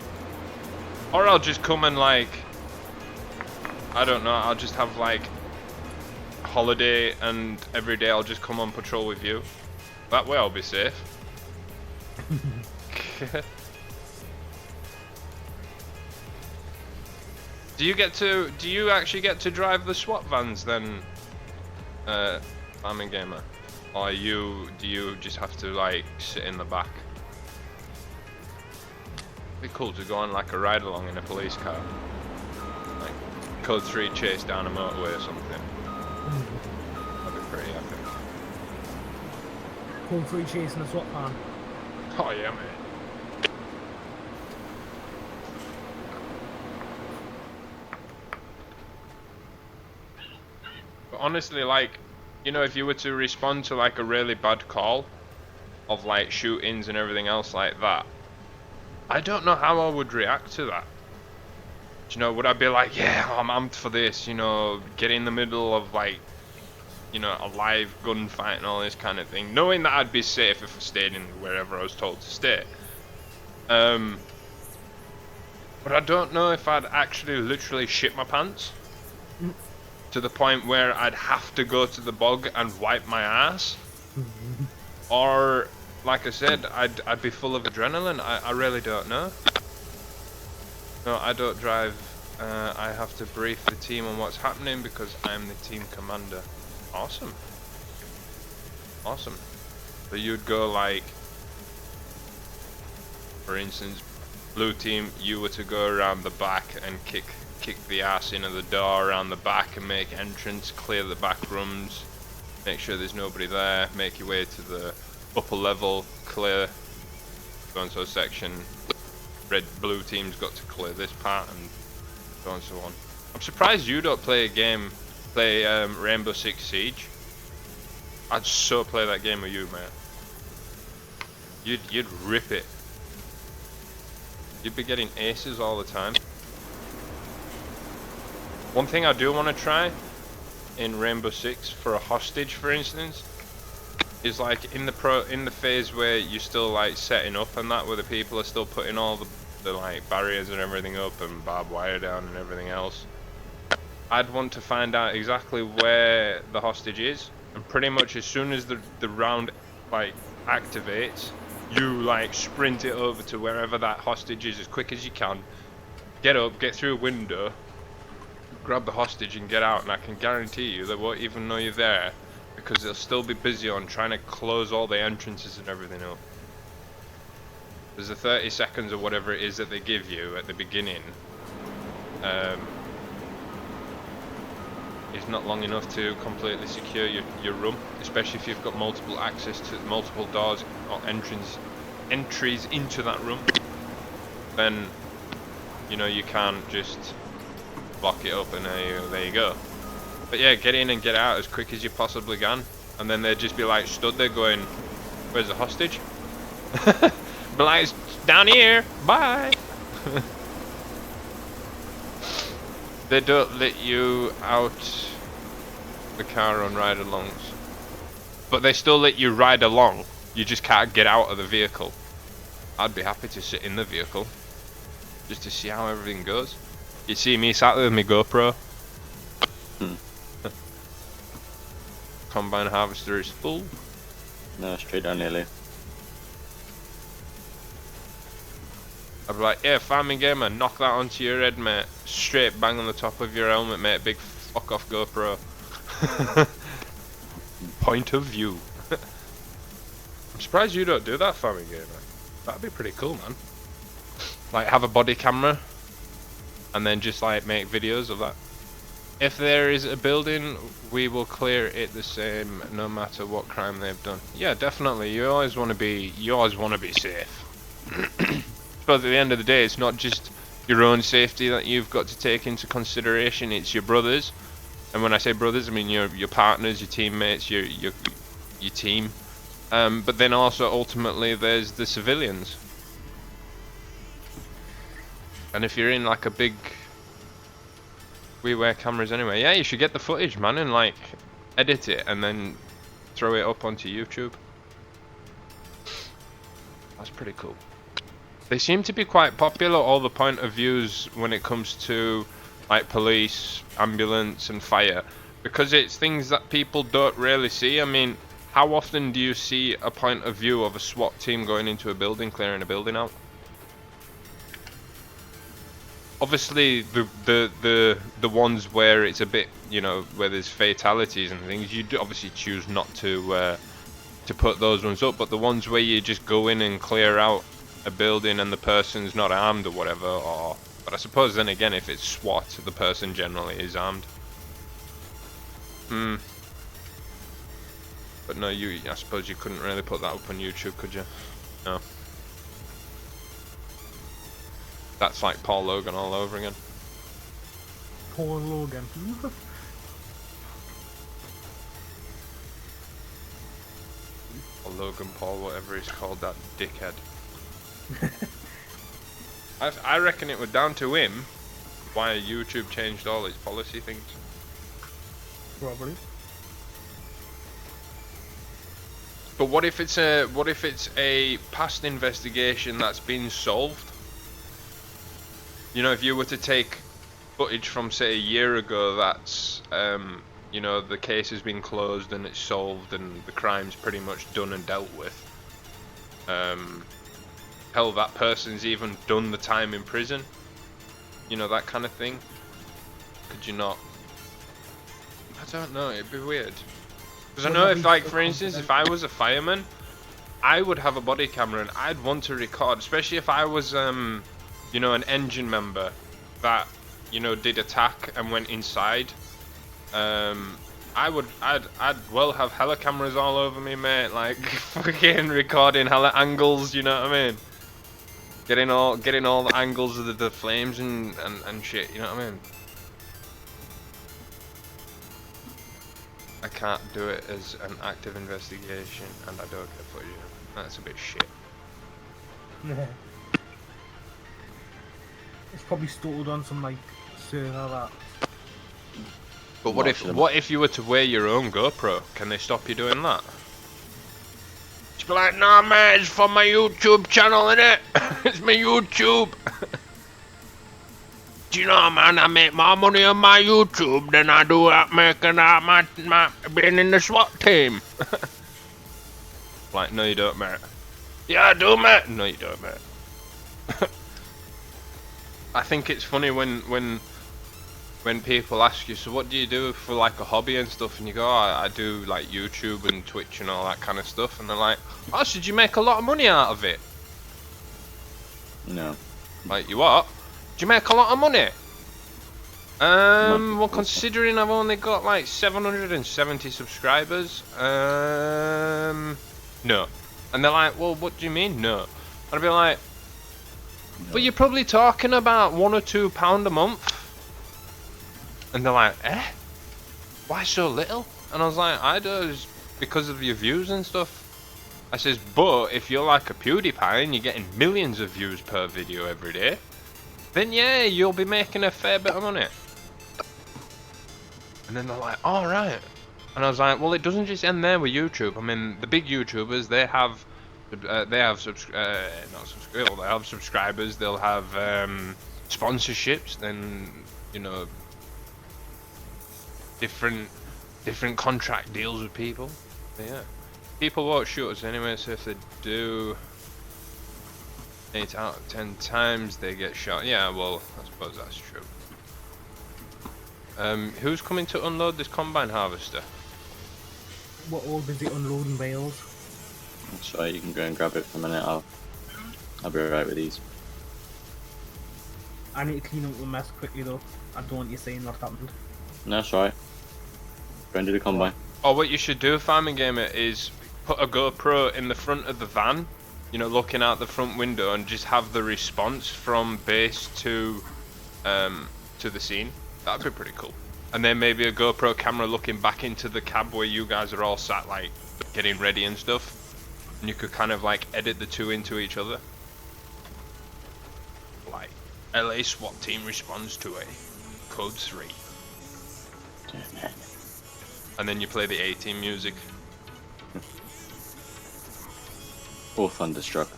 Or I'll just come and like, I don't know, I'll just have like holiday and every day I'll just come on patrol with you. That way I'll be safe. Do you actually get to drive the SWAT vans then, Farming Gamer? Or do you just have to like sit in the back? It'd be cool to go on like a ride along in a police car. Like Code 3 chase down a motorway or something. That'd be pretty epic. Code 3 chasing a SWAT van. Oh yeah, mate. But honestly, like, you know, if you were to respond to like a really bad call of like shootings and everything else like that, I don't know how I would react to that. You know, would I be like, yeah, I'm amped for this, you know, get in the middle of like, you know, a live gunfight and all this kind of thing, knowing that I'd be safe if I stayed in wherever I was told to stay. But I don't know if I'd actually literally shit my pants to the point where I'd have to go to the bog and wipe my ass. Or, like I said, I'd be full of adrenaline. I really don't know. No, I don't drive. I have to brief the team on what's happening because I'm the team commander. Awesome. Awesome. So you'd go like, for instance, blue team, you were to go around the back and kick the ass into the door around the back and make entrance, clear the back rooms, make sure there's nobody there, make your way to the upper level, clear so and so section. Blue team's got to clear this part and so on and so on. I'm surprised you don't play Rainbow Six Siege. I'd so play that game with you, man. You'd rip it. You'd be getting aces all the time. One thing I do want to try in Rainbow Six for a hostage, for instance, is like in the phase where you're still like setting up and that, where the people are still putting all the like barriers and everything up and barbed wire down and everything else. I'd want to find out exactly where the hostage is, and pretty much as soon as the round like activates, you like sprint it over to wherever that hostage is as quick as you can, get up, get through a window, grab the hostage and get out, and I can guarantee you they won't even know you're there because they'll still be busy on trying to close all the entrances and everything up. There's the 30 seconds or whatever it is that they give you at the beginning. It's not long enough to completely secure your room, especially if you've got multiple access to multiple doors or entries into that room. Then, you know, you can't just block it up and there you go. But yeah, get in and get out as quick as you possibly can, and then they'd just be like stood there going, where's the hostage? Be like, it's down here, bye. They don't let you out the car on ride-alongs, but they still let you ride along. You just can't get out of the vehicle. I'd be happy to sit in the vehicle just to see how everything goes. You see me sat there with my GoPro. Combine harvester is full. No, straight down nearly. I'd be like, yeah, Farming Gamer, knock that onto your head, mate. Straight bang on the top of your helmet, mate. Big fuck off GoPro. Point of view. I'm surprised you don't do that, Farming Gamer. That'd be pretty cool, man. Like, have a body camera and then just like make videos of that. If there is a building, we will clear it the same, no matter what crime they've done. Yeah, definitely. You always want to be safe. But at the end of the day, it's not just your own safety that you've got to take into consideration. It's your brothers, and when I say brothers, I mean your partners, your teammates, your team. But then also ultimately, there's the civilians. And if you're in like a big, we wear cameras anyway. Yeah, you should get the footage, man, and like edit it and then throw it up onto YouTube. That's pretty cool. They seem to be quite popular, all the point of views when it comes to like police, ambulance and fire, because it's things that people don't really see. I mean, how often do you see a point of view of a SWAT team going into a building, clearing a building out? Obviously the ones where it's a bit, you know, where there's fatalities and things, you do obviously choose not to put those ones up, but the ones where you just go in and clear out a building and the person's not armed or whatever, or but I suppose then again if it's SWAT, the person generally is armed. But no, I suppose you couldn't really put that up on YouTube, could you? No. That's like Paul Logan all over again. Paul Logan. Or Logan Paul, whatever he's called, that dickhead. I reckon it was down to him why YouTube changed all its policy things. Probably. But what if it's a past investigation that's been solved? You know, if you were to take footage from say a year ago, that's you know, the case has been closed and it's solved and the crime's pretty much done and dealt with. Hell, that person's even done the time in prison. You know, that kind of thing. Could you not? I don't know, it'd be weird. Because I know if, like, for instance, if I was a fireman, I would have a body camera and I'd want to record, especially if I was, you know, an engine member that, you know, did attack and went inside. I'd well have hella cameras all over me, mate, like fucking recording hella angles, you know what I mean? Getting all the angles of the flames and shit, you know what I mean? I can't do it as an active investigation and I don't get footage. That's a bit shit. Yeah. It's probably stored on some like server that. But what if you were to wear your own GoPro? Can they stop you doing that? Just be like, nah man, it's for my YouTube channel, innit? It's my YouTube. Do you know, man, I make more money on my YouTube than I do at making out my being in the SWAT team. Like, no you don't, mate. Yeah, I do, mate. No you don't, mate. I think it's funny when people ask you, so what do you do for like a hobby and stuff, and you go, oh, I do like YouTube and Twitch and all that kind of stuff, and they're like, oh, so did you make a lot of money out of it? No. Like, you what? Do you make a lot of money? Well, considering I've only got like 770 subscribers, no. And they're like, well, what do you mean, no? And I'd be like, no. But you're probably talking about £1 or £2 a month. And they're like, eh? Why so little? And I was like, I do, it's because of your views and stuff. I says, but if you're like a PewDiePie and you're getting millions of views per video every day, then yeah, you'll be making a fair bit of money. And then they're like, all right. And I was like, well, it doesn't just end there with YouTube. I mean, the big YouTubers, they have subscribers, they'll have sponsorships, then, you know, different contract deals with people. But yeah, people won't shoot us anyway, so if they do, 8 out of 10 times they get shot. Yeah, well, I suppose that's true. Who's coming to unload this combine harvester? We're all busy unloading bales. That's right, you can go and grab it for a minute. I'll be right with these. I need to clean up the mess quickly though. I don't want you saying what happened. No, that's right. Going to the combine. Or what you should do, Farming Gamer, is put a GoPro in the front of the van, you know, looking out the front window, and just have the response from base to the scene. That'd be pretty cool. And then maybe a GoPro camera looking back into the cab where you guys are all sat, like, getting ready and stuff. And you could kind of, like, edit the two into each other. Like, LA SWAT team responds to a code 3. And then you play the A-team music. Or Thunderstruck.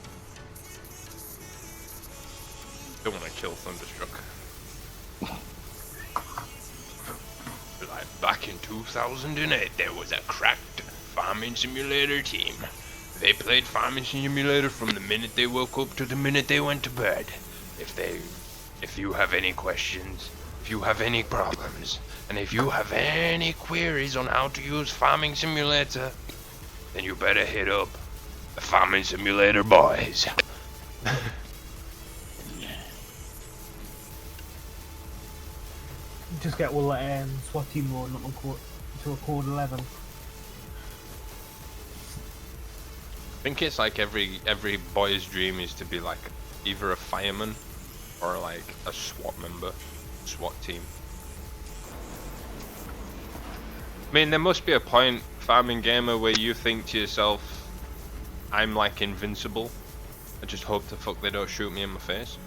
Don't want to kill Thunderstruck. Like, back in 2008, there was a cracked farming simulator team. They played farming simulator from the minute they woke up to the minute they went to bed. If you have any questions, if you have any problems, and if you have any queries on how to use farming simulator, then you better hit up the farming simulator boys. Just get all the SWAT team rolling up to a code 11. I think it's like every boy's dream is to be like either a fireman or like a SWAT member, SWAT team. I mean, there must be a point, Farming Gamer, where you think to yourself, I'm like invincible. I just hope to fuck they don't shoot me in my face.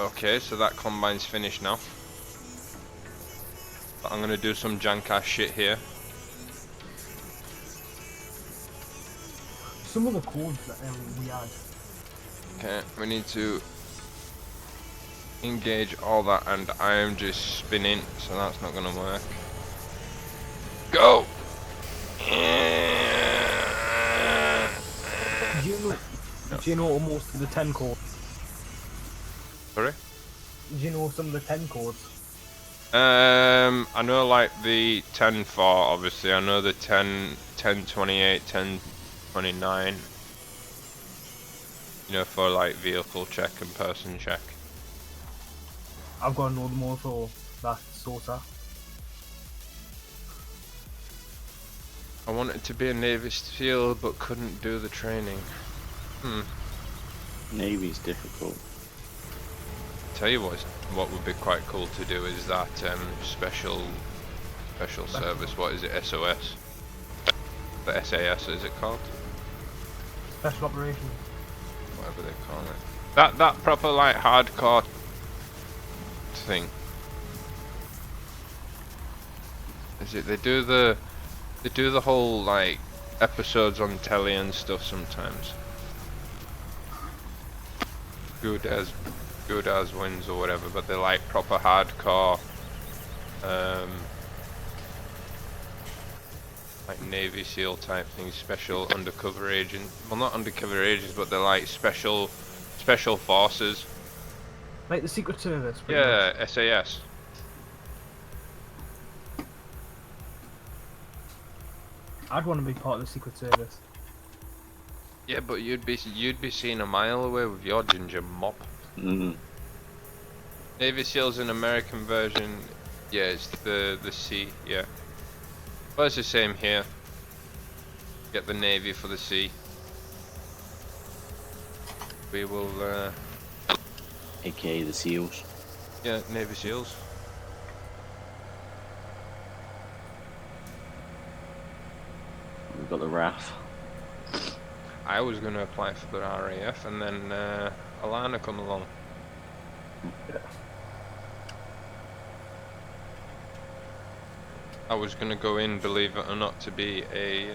Okay, so that combine's finished now. But I'm gonna do some jank ass shit here. Some of the codes that we had. Okay, we need to engage all that, and I am just spinning, so that's not gonna work. Go! Do you know most of the 10 codes? Sorry? Do you know some of the 10 codes? I know like the 10-4, obviously. I know the 10, 10-28, 10-29. You know, for like vehicle check and person check. I've got to know them all for that SOTA. I wanted to be a Navy SEAL, but couldn't do the training. Navy's difficult. Tell you what would be quite cool to do is that special service. What is it? SOS. The SAS is it called? Special operations. Whatever they call it. That proper like hardcore thing. Is it? They do the whole like episodes on telly and stuff sometimes. Good as wins or whatever, but they're like proper hardcore like Navy SEAL type things, special undercover agent. Well, not undercover agents, but they're like special forces. Like the Secret Service. Yeah, much. SAS. I'd want to be part of the Secret Service. Yeah, but you'd be seen a mile away with your ginger mop. Navy SEAL's an American version. Yeah, it's the sea. Yeah. Well, it's the same here. Get the Navy for the sea. We will. AKA the SEALs. Yeah, Navy SEALs. We've got the RAF. I was going to apply for the RAF, and then Alana come along. Yeah. I was going to go in, believe it or not, to be a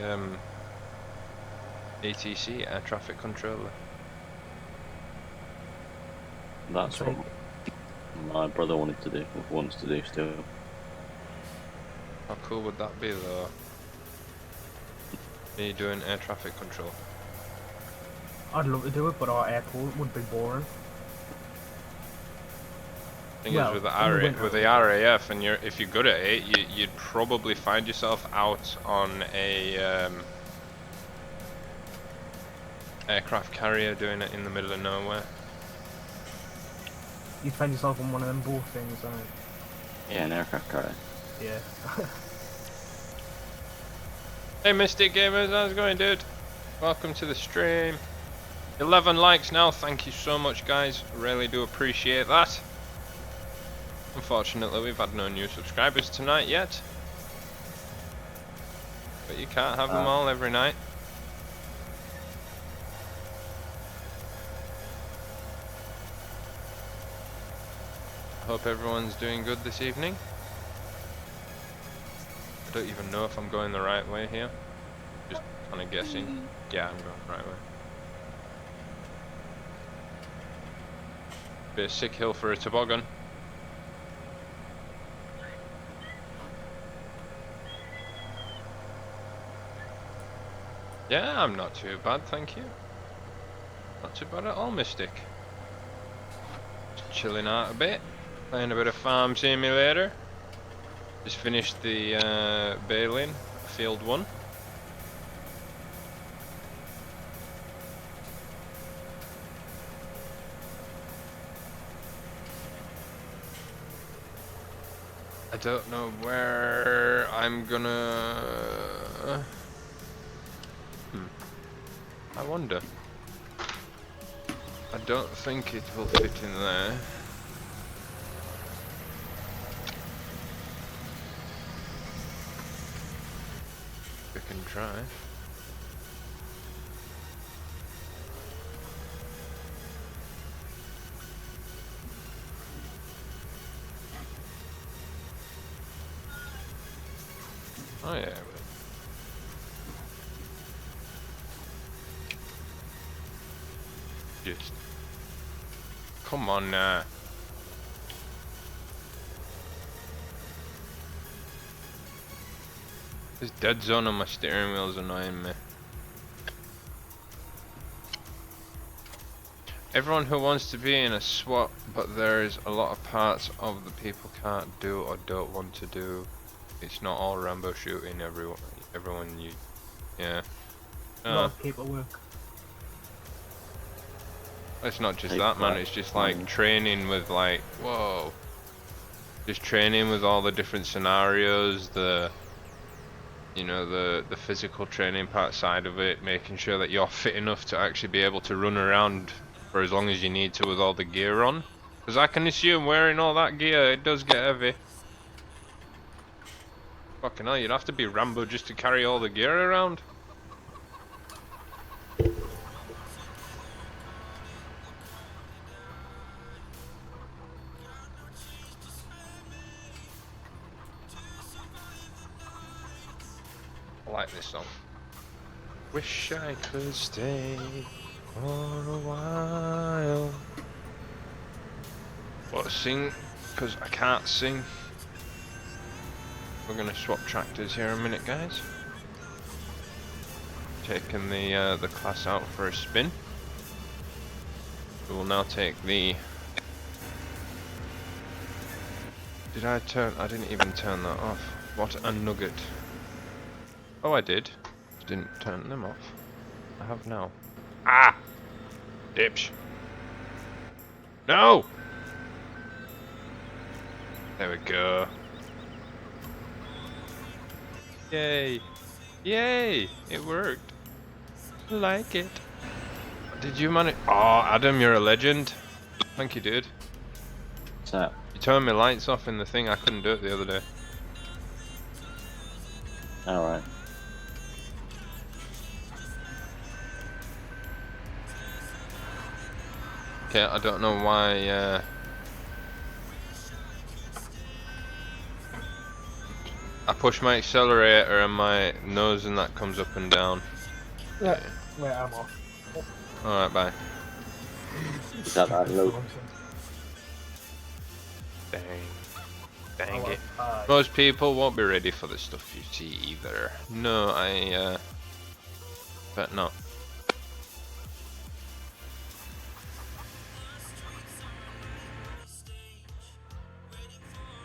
ATC, air traffic controller. That's what my brother wants to do still. How cool would that be, though? Me doing air traffic control. I'd love to do it, but our airport would be boring. Thing Well, is, with the in the winter. with the RAF, and if you're good at it, you'd probably find yourself out on a aircraft carrier doing it in the middle of nowhere. you'd find yourself on one of them boat things, and Yeah, an aircraft carrier. yeah. Hey Mystic Gamers, how's it going, dude? Welcome to the stream. 11 likes now, thank you so much, guys. I really do appreciate that. Unfortunately, we've had no new subscribers tonight yet. But you can't have them all every night. Hope everyone's doing good this evening. I don't even know if I'm going the right way here. Just kind of guessing. Yeah, I'm going the right way. Be a sick hill for a toboggan. Yeah, I'm not too bad, thank you. Not too bad at all, Mystic. Just chilling out a bit. Playing a bit of Farm Simulator. Just finished the baling, Field 1. I don't know where I'm gonna... I wonder. I don't think it will fit in there. We can try. Oh yeah. Just come on now. This dead zone on my steering wheel is annoying me. Everyone who wants to be in a SWAT, but there's a lot of parts of the people can't do or don't want to do. It's not all Rambo shooting. Everyone you, yeah. A lot of paperwork. It's not just that, man. It's just like training with like, whoa. Just training with all the different scenarios, you know, the physical training part side of it, making sure that you're fit enough to actually be able to run around for as long as you need to with all the gear on. Because I can assume wearing all that gear, it does get heavy. Fucking hell, you'd have to be Rambo just to carry all the gear around. I like this song. Wish I could stay for a while. But sing, because I can't sing. We're gonna swap tractors here a minute, guys. Taking the class out for a spin. We will now take the... Did I turn? I didn't even turn that off. What a nugget. Oh, I did. Didn't turn them off. I have now. Ah! Dips. No! There we go. Yay! Yay! It worked. I like it. Did you manage? Oh, Adam, you're a legend. Thank you, dude. What's that? You turned my lights off in the thing. I couldn't do it the other day. Alright. Okay, I don't know why. I push my accelerator and my nose and that comes up and down. Yeah. Wait, I'm off. Alright, bye. Is that low? Dang. Dang Oh, it. well, Most people won't be ready for the stuff you see either. No, I bet not.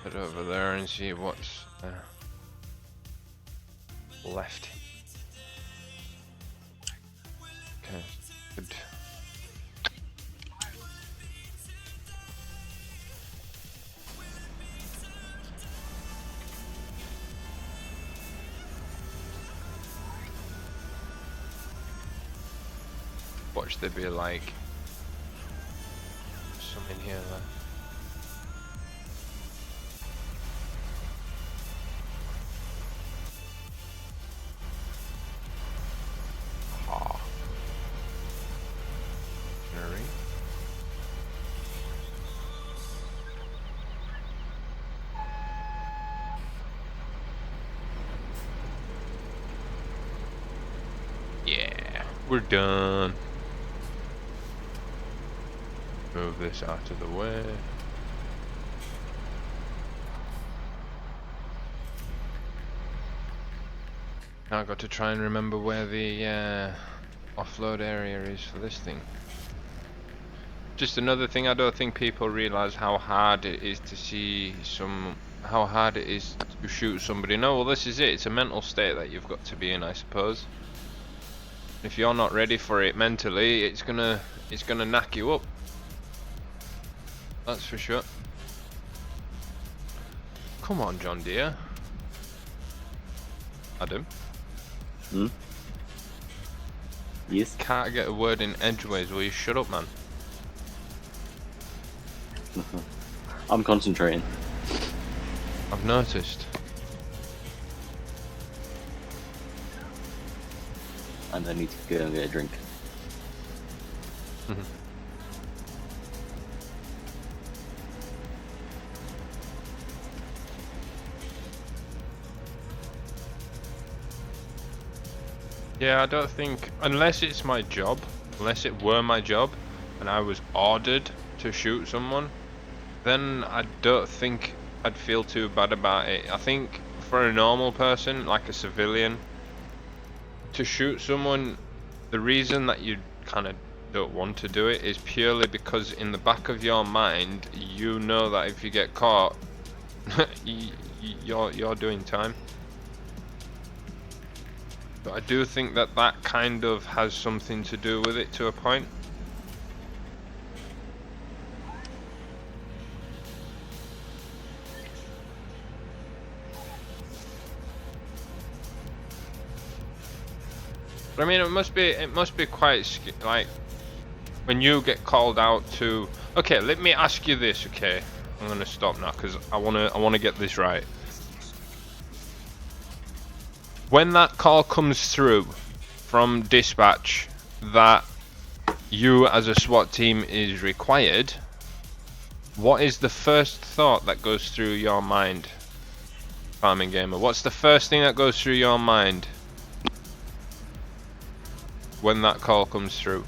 Head over there and see what's left. Okay, good. wish there'd be like some in here though. Ah. Marie. Yeah, we're done. Move this out of the way. Now I've got to try and remember where the offload area is for this thing. Just another thing, I don't think people realise how hard it is to see how hard it is to shoot somebody. No, well this is it, it's a mental state that you've got to be in, I suppose. If you're not ready for it mentally, it's gonna knock you up. That's for sure. Come on, John Deere. Adam. Hmm? Yes? Can't get a word in edgeways, will you shut up, man? I'm concentrating. I've noticed. And I need to go and get a drink. Yeah, I don't think, unless it's my job, unless it were my job, and I was ordered to shoot someone, then I don't think I'd feel too bad about it. I think for a normal person, like a civilian, to shoot someone, the reason that you kind of don't want to do it is purely because in the back of your mind, you know that if you get caught, you're doing time. But I do think that that kind of has something to do with it to a point. But I mean, it must be quite like when you get called out to. Okay, let me ask you this. Okay, I'm gonna stop now because I wanna get this right. When that call comes through from dispatch that you as a SWAT team is required, what is the first thought that goes through your mind, Farming Gamer? What's the first thing that goes through your mind when that call comes through?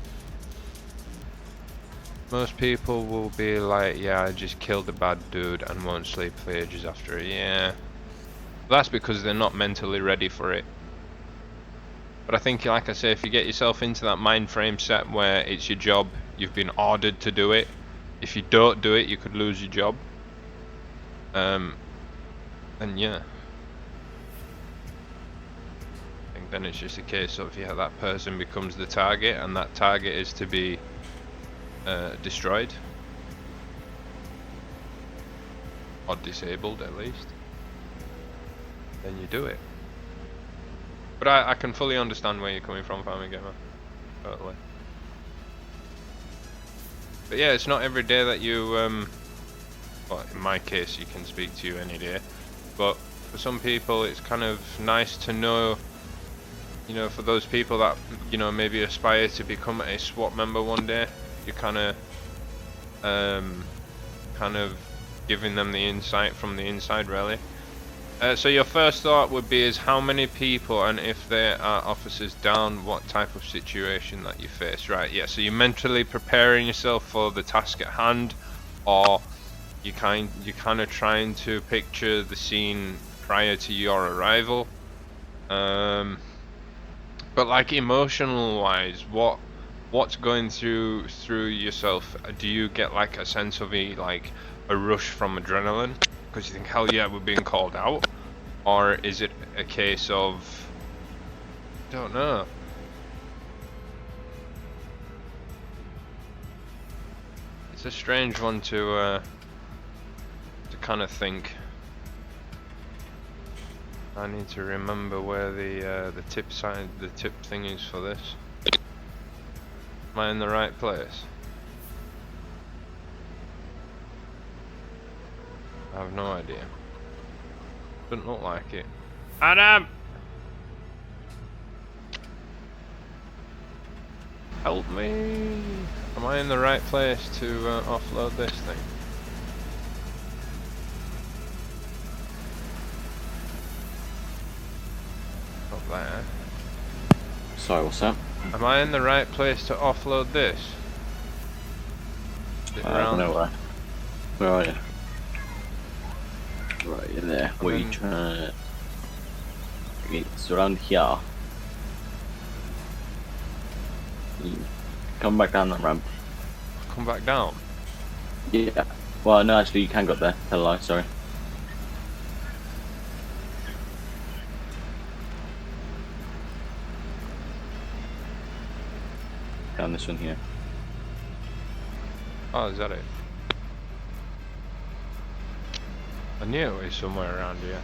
Most people will be like, yeah, I just killed a bad dude and won't sleep for ages after it. Yeah. That's because they're not mentally ready for it. But I think, like I say, if you get yourself into that mind frame set where it's your job, you've been ordered to do it. If you don't do it, you could lose your job. And yeah, I think then it's just a case of, yeah, that person becomes the target, and that target is to be destroyed or disabled at least. Then you do it. But I can fully understand where you're coming from, Farming Gamer. Totally. But yeah, it's not every day that you, well, in my case, you can speak to you any day. But for some people, it's kind of nice to know, you know, for those people that, you know, maybe aspire to become a SWAT member one day, you're kind of giving them the insight from the inside, really. So your first thought would be is how many people, and if there are officers down, what type of situation that you face, right? Yeah, so you're mentally preparing yourself for the task at hand, or you're kind of trying to picture the scene prior to your arrival. But like emotional wise, what's going through yourself? Do you get like a sense of a rush from adrenaline because you think, hell yeah, we're being called out? Or is it a case of, I don't know. It's a strange one to kind of think. I need to remember where the tip thing is for this. Am I in the right place? I have no idea. Doesn't look like it. Adam! Help me! Am I in the right place to offload this thing? Up there. Sorry, what's that? Am I in the right place to offload this? Is it I don't around? know where. Where are you? Right, you're there. I'm What are you in- trying to... It's around here. You come back down that ramp. Come back down. Yeah. Well, no, actually, you can go up there. Tell a lie, sorry. Down this one here. Oh, is that it? I knew it was somewhere around here.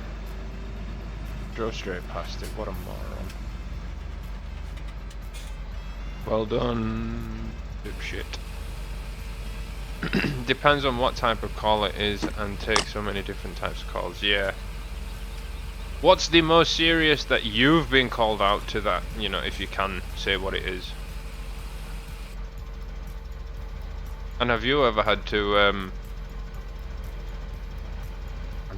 Drove straight past it. What a moron. Well done, dipshit. Depends on what type of call it is and takes so many different types of calls. Yeah. What's the most serious that you've been called out to that, you know, if you can say what it is? And have you ever had to, I'm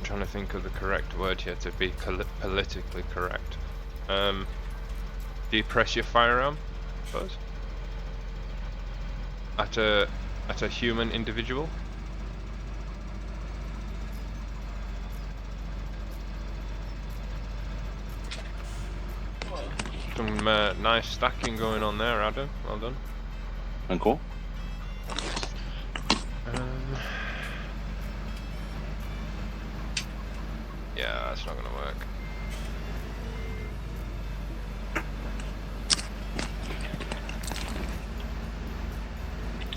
trying to think of the correct word here to be politically correct. Depress your firearm, I suppose? At a human individual? Some nice stacking going on there, Adam. Well done. Uncle? Yeah, that's not gonna work.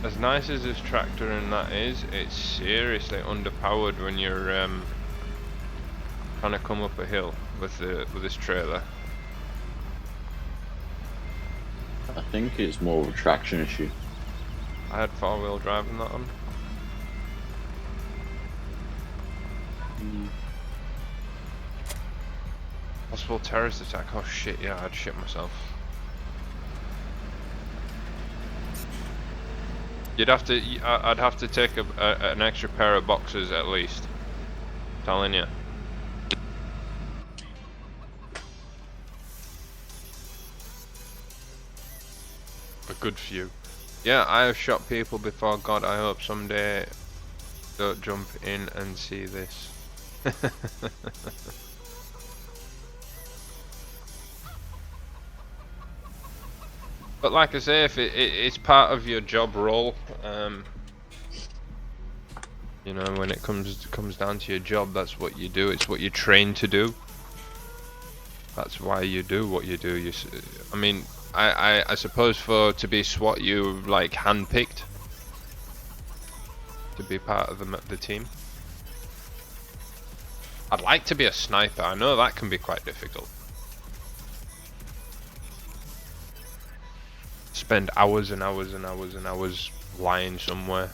As nice as this tractor and that is, it's seriously underpowered when you're trying to come up a hill with this trailer. I think it's more of a traction issue. I had 4-wheel drive in that one. Possible terrorist attack. Oh shit! Yeah, I'd shit myself. You'd have to. I'd have to take an extra pair of boxes at least. Telling you. A good few. Yeah, I have shot people before. God, I hope someday don't jump in and see this. But like I say, if it's part of your job role, you know, when it comes down to your job, that's what you do. It's what you're trained to do. That's why you do what you do. I mean, I suppose to be SWAT, you like handpicked to be part of the team. I'd like to be a sniper. I know that can be quite difficult. Spend hours and hours and hours and hours lying somewhere.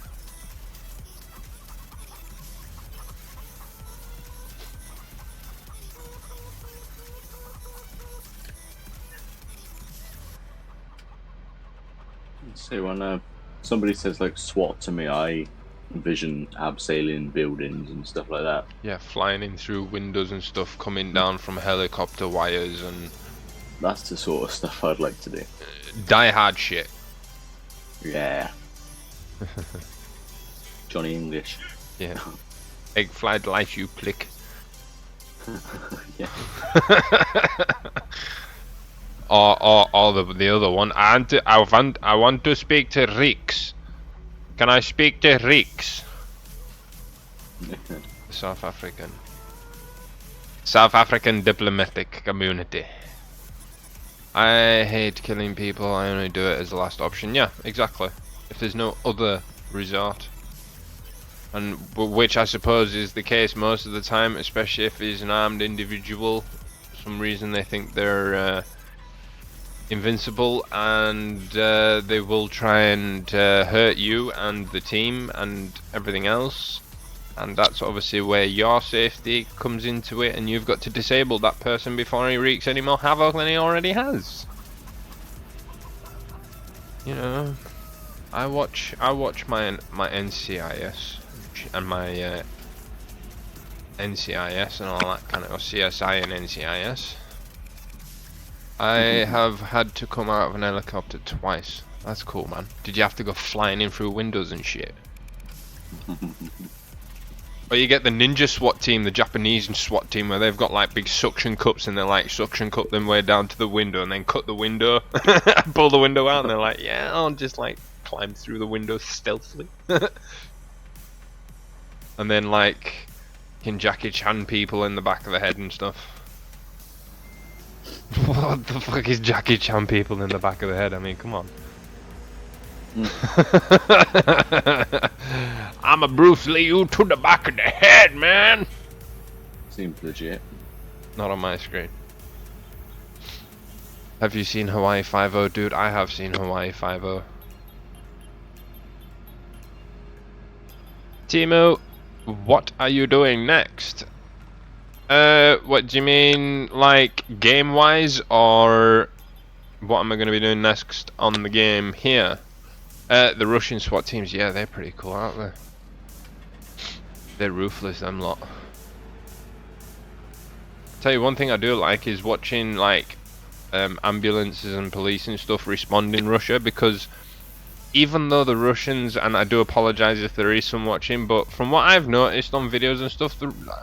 So when somebody says like SWAT to me, I envision abseiling buildings and stuff like that. Yeah, flying in through windows and stuff, coming down from helicopter wires and That's the sort of stuff I'd like to do. die hard shit. Yeah. Johnny English. Yeah. Egg fried life, you prick. Yeah. or the other one. I want to speak to Rix. Can I speak to Rix? South African diplomatic community. I hate killing people. I only do it as a last option. Yeah, exactly. If there's no other resort, and which I suppose is the case most of the time, especially if he's an armed individual. For some reason they think they're invincible, and they will try and hurt you and the team and everything else. And that's obviously where your safety comes into it, and you've got to disable that person before he wreaks any more havoc than he already has. You know, I watch my NCIS and my NCIS and all that kind of, or CSI and NCIS. I have had to come out of an helicopter twice. That's cool, man. Did you have to go flying in through windows and shit? Or you get the ninja SWAT team, the Japanese SWAT team, where they've got like big suction cups and they're like suction cup them way down to the window and then cut the window, pull the window out, and they're like, yeah, I'll just like climb through the window stealthily. And then like can Jackie Chan people in the back of the head and stuff. What the fuck is Jackie Chan people in the back of the head? I mean, come on. I'm a Bruce Lee you to the back of the head, man. Seems legit. Not on my screen. Have you seen Hawaii Five-0, dude? I have seen Hawaii Five-0. Timo, what are you doing next? What do you mean, like game-wise, or what am I going to be doing next on the game here? The Russian SWAT teams, yeah, they're pretty cool, aren't they? They're ruthless, them lot. Tell you one thing I do like is watching like ambulances and police and stuff respond in Russia, because even though the Russians, and I do apologize if there is some watching, but from what I've noticed on videos and stuff,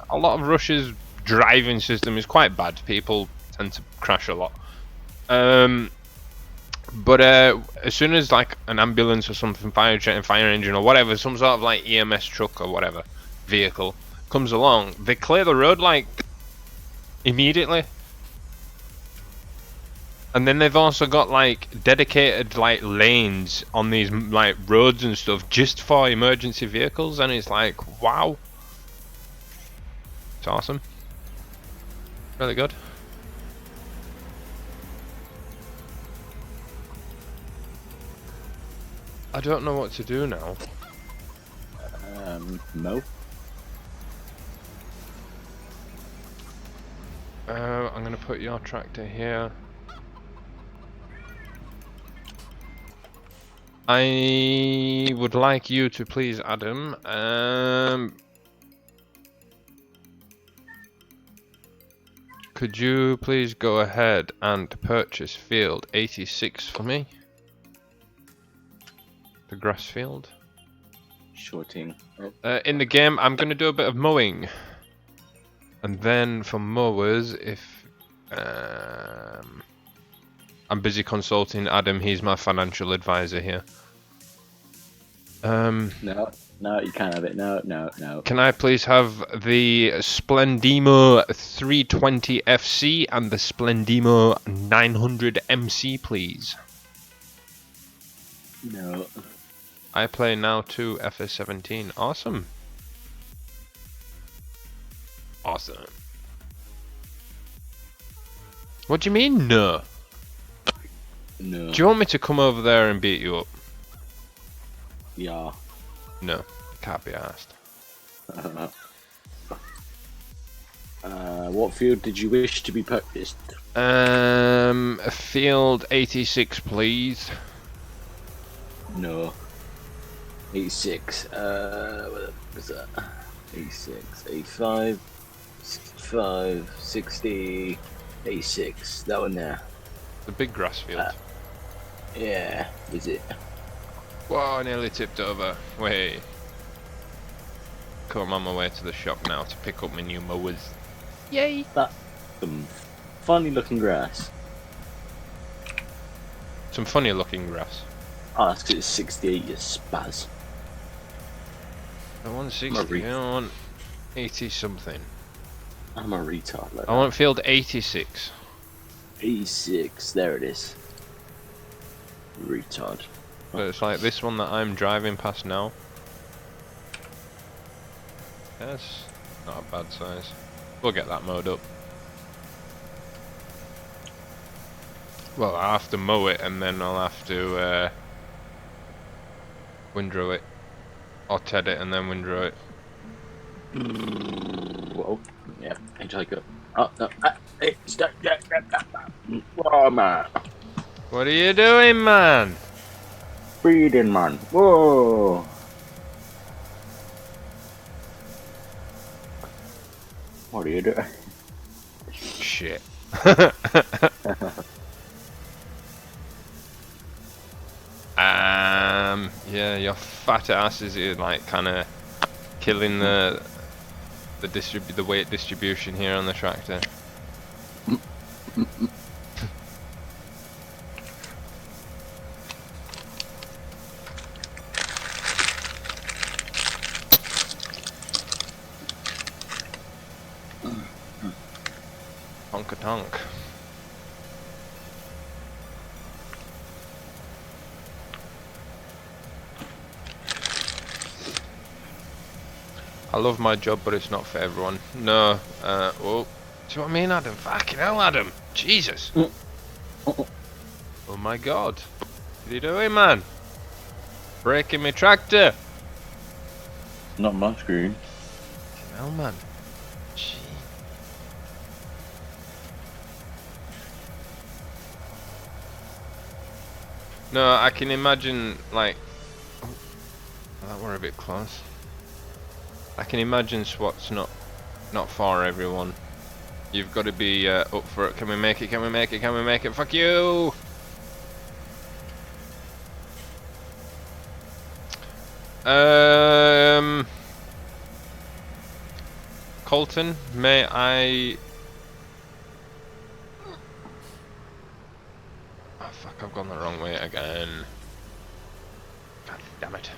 a lot of Russia's driving system is quite bad. People tend to crash a lot. But as soon as like an ambulance or something, fire engine or whatever, some sort of like EMS truck or whatever vehicle comes along, they clear the road like immediately. And then they've also got like dedicated like lanes on these like roads and stuff just for emergency vehicles, and it's like, wow, it's awesome, really good. I don't know what to do now. No. I'm gonna put your tractor here. I would like you to please, Adam, could you please go ahead and purchase field 86 for me? The grass field. Sure thing. In the game, I'm going to do a bit of mowing. And then for mowers, if... I'm busy consulting Adam, he's my financial advisor here. No, you can't have it. No. Can I please have the Splendimo 320 FC and the Splendimo 900 MC, please? No. I play now too, FS17. Awesome. Awesome. What do you mean, no? No. Do you want me to come over there and beat you up? Yeah. No, can't be asked. What field did you wish to be purchased? Field 86, please. No. 86. What was that? 86, 85, 65, 60, 86. That one there. The big grass field. Yeah, is it? Whoa, nearly tipped over. Wait. Cool, I'm on my way to the shop now to pick up my new mowers. Yay! That's some funny looking grass. Some funny looking grass. Oh, that's 'cause it's 68, you spaz. I want 60, I want 80 something. I'm a retard like I want field 86. 86, there it is. Retard. So it's like this one that I'm driving past now. Yes, not a bad size. We'll get that mowed up. Well, I have to mow it and then I'll have to windrow it. Or ted it and then windrow it. Whoa. Yeah, enjoy go. Oh, no. Hey, stop. Oh, man. What are you doing, man? Breeding, man. Whoa. What are you doing? Shit. Yeah, your fat ass is like kind of killing the weight distribution here on the tractor. Honka tonk. I love my job, but it's not for everyone. No, well, do you know what I mean, Adam? Fucking hell, Adam! Jesus! Oh my God! What are you doing, man? Breaking my tractor! Not my screen. Hell, man. Gee. No, I can imagine, like... Oh, that were a bit close. I can imagine SWAT's not for everyone. You've got to be up for it. Can we make it? Can we make it? Can we make it? Fuck you! Colton, may I... Oh fuck, I've gone the wrong way again. God damn it.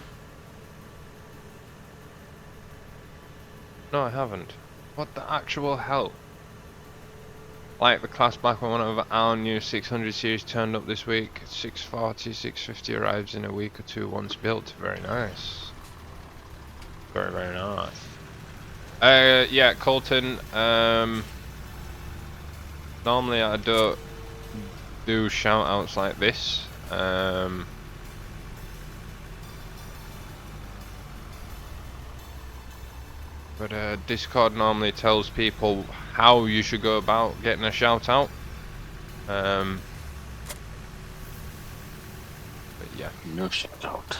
No, I haven't. What the actual hell? Like the class back one of our new 600 series turned up this week. 640, 650 arrives in a week or two once built. Very nice. Very, very nice. Yeah, Colton, normally I don't do shout outs like this. But Discord normally tells people how you should go about getting a shout out. But yeah. No shout out.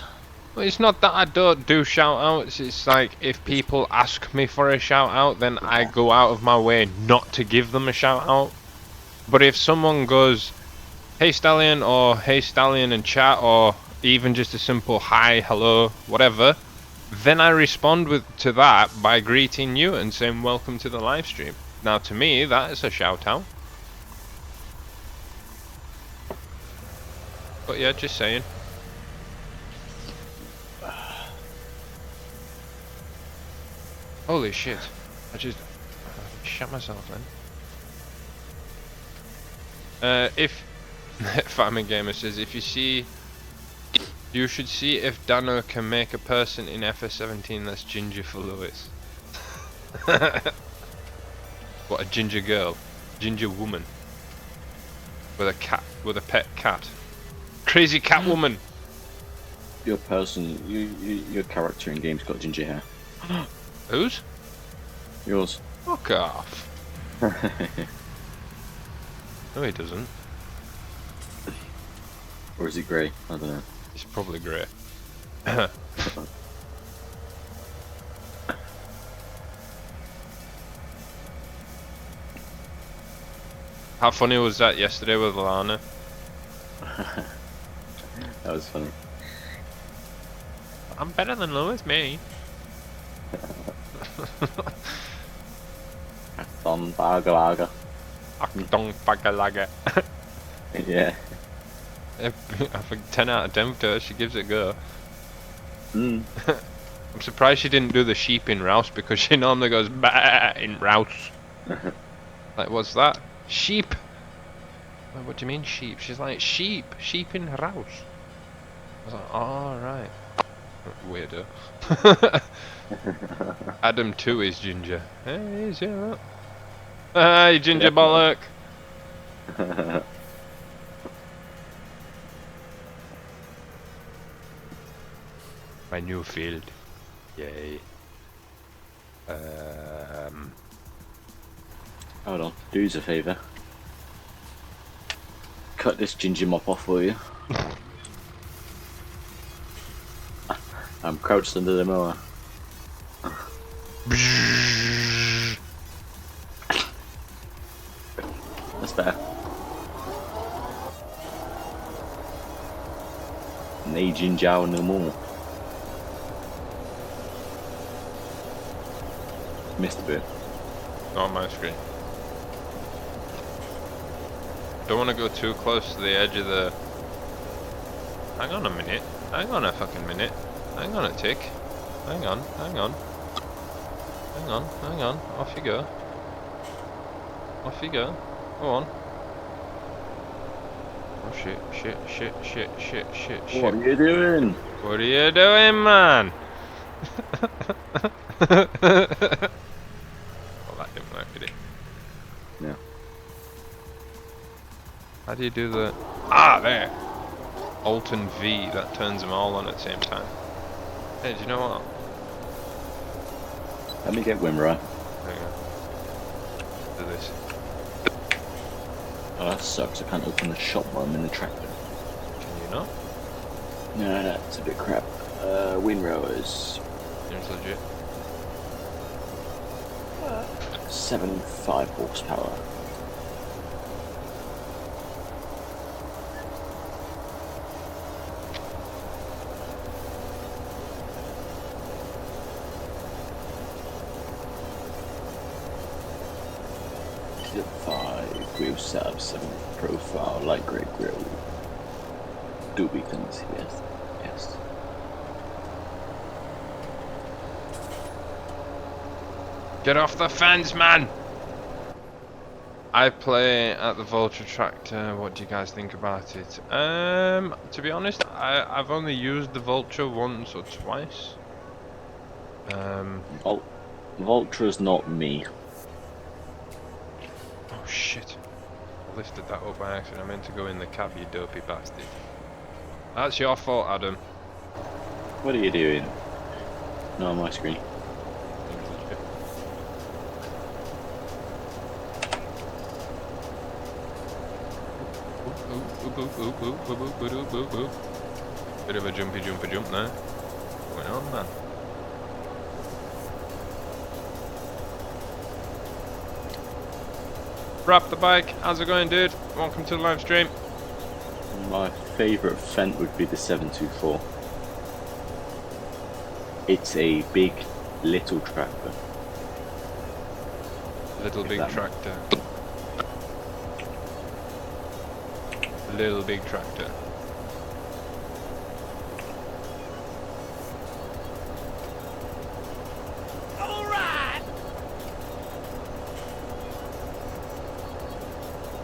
Well, it's not that I don't do shout outs, it's like if people ask me for a shout out, then I go out of my way not to give them a shout out. But if someone goes, hey Stallion, or hey Stallion in chat, or even just a simple hi, hello, whatever, then I respond to that by greeting you and saying welcome to the live stream. Now to me, that is a shout out. But yeah, just saying. Holy shit. I just shut myself then. If Farming Gamer says, if you see, you should see if Dano can make a person in FS17 that's ginger for Lewis. What, a ginger girl? Ginger woman? With a cat, with a pet cat. Crazy cat woman! Your person, your character in game's got ginger hair. Whose? Yours. Fuck off. No, he doesn't. Or is he grey? I don't know. He's probably grey. How funny was that yesterday with Lana? That was funny. I'm better than Lewis, me. Don Bagalaga. Akdong Bagalaga. Yeah. I think 10 out of 10 to her, she gives it a go. Mm. I'm surprised she didn't do the sheep in Rouse, because she normally goes bah in Rouse. Like, what's that? Sheep? Like, what do you mean sheep? She's like, sheep in Rouse. I was like, oh, right. Weirdo. Adam 2 is ginger. Hey, he's here. Hey, ginger bollock. My new field. Yay. Hold on, do us a favour. Cut this ginger mop off for you. I'm crouched under the mower. That's better. Nay ginger no more. Missed a bit. Not on my screen. Don't want to go too close to the edge of the... Hang on a minute. Hang on a fucking minute. Hang on a tick. Hang on, hang on. Hang on, hang on. Off you go. Off you go. Go on. Oh shit, shit, shit, shit, shit, shit, shit. What are you doing? What are you doing, man? Well, that didn't work, did it? No. How do you do the... Ah, there! Alt and V, that turns them all on at the same time. Hey, do you know what? Let me get Wimmer. There you go. Do this. Oh, that sucks. I can't open the shop while I'm in the tractor. Can you not? No, that's a bit crap. Windrowers. Seems legit. 75 horsepower. Zip 5, wheel setup, 7 profile, light grey grille. Do beacons, yes. Yes. Get off the fence, man! I play at the Vulture Tractor. What do you guys think about it? To be honest, I've only used the Vulture once or twice. Vulture's not me. Oh shit. I lifted that up by accident. I meant to go in the cab, you dopey bastard. That's your fault, Adam. What are you doing? Not on my screen. Bit of a jumpy jump there. What's going on, man? Wrap the bike. How's it going, dude? Welcome to the live stream. My favourite Fent would be the 724. It's a big, little tractor. Little big tractor. Little big tractor. Alright!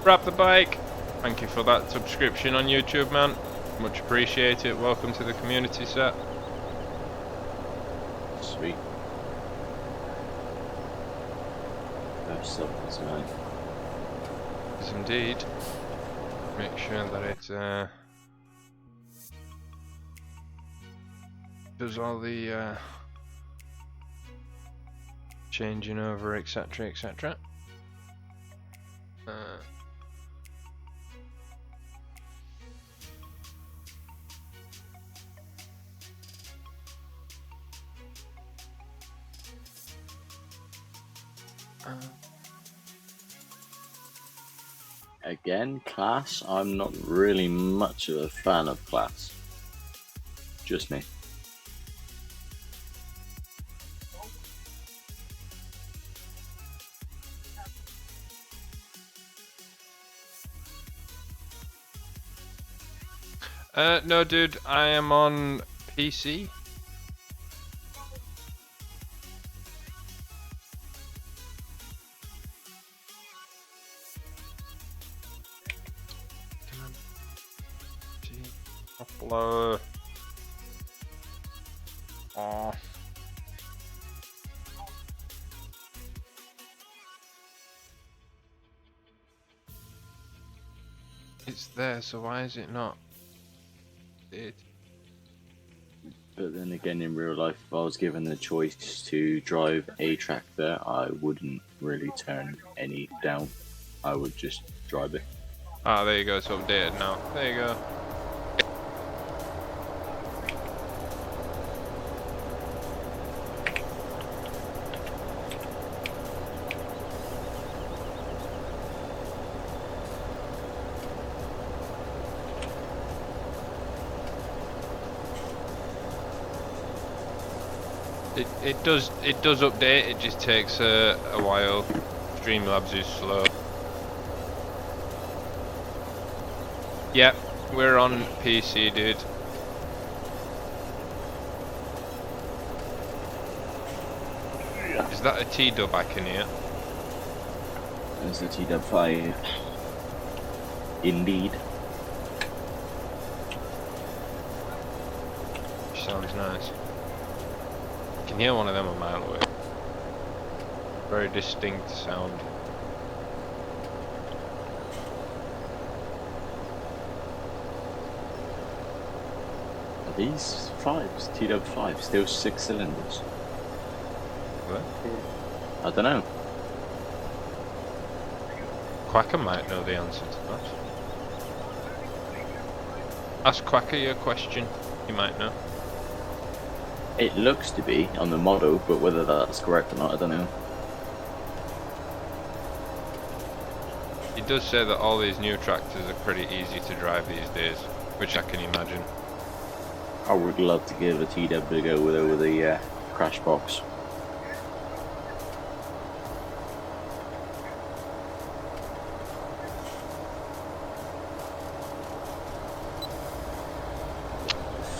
Wrap the bike. Thank you for that subscription on YouTube, man. Much appreciate it. Welcome to the community set. Sweet. That's self-design. Yes, indeed. Make sure that it does all the changing over, etc., etc. Again, class. I'm not really much of a fan of class. Just me. No, dude, I am on PC. Upload. Oh. It's there, so why is it not? But then again, in real life, if I was given the choice to drive a tractor, I wouldn't really turn any down. I would just drive it. Ah, there you go, it's updated now. There you go. It does update, it just takes a while. Streamlabs is slow. Yep, we're on PC, dude. Is that a T-dub I can hear? There's the TW5. Indeed. Sounds nice. I can hear one of them a mile away. Very distinct sound. Are these fives, TW5, still 6 cylinders? What? I don't know. Quacker might know the answer to that. Ask Quacker your question, he might know. It looks to be on the model, but whether that's correct or not, I don't know. He does say that all these new tractors are pretty easy to drive these days, which I can imagine. I would love to give a TW a go with over the crash box.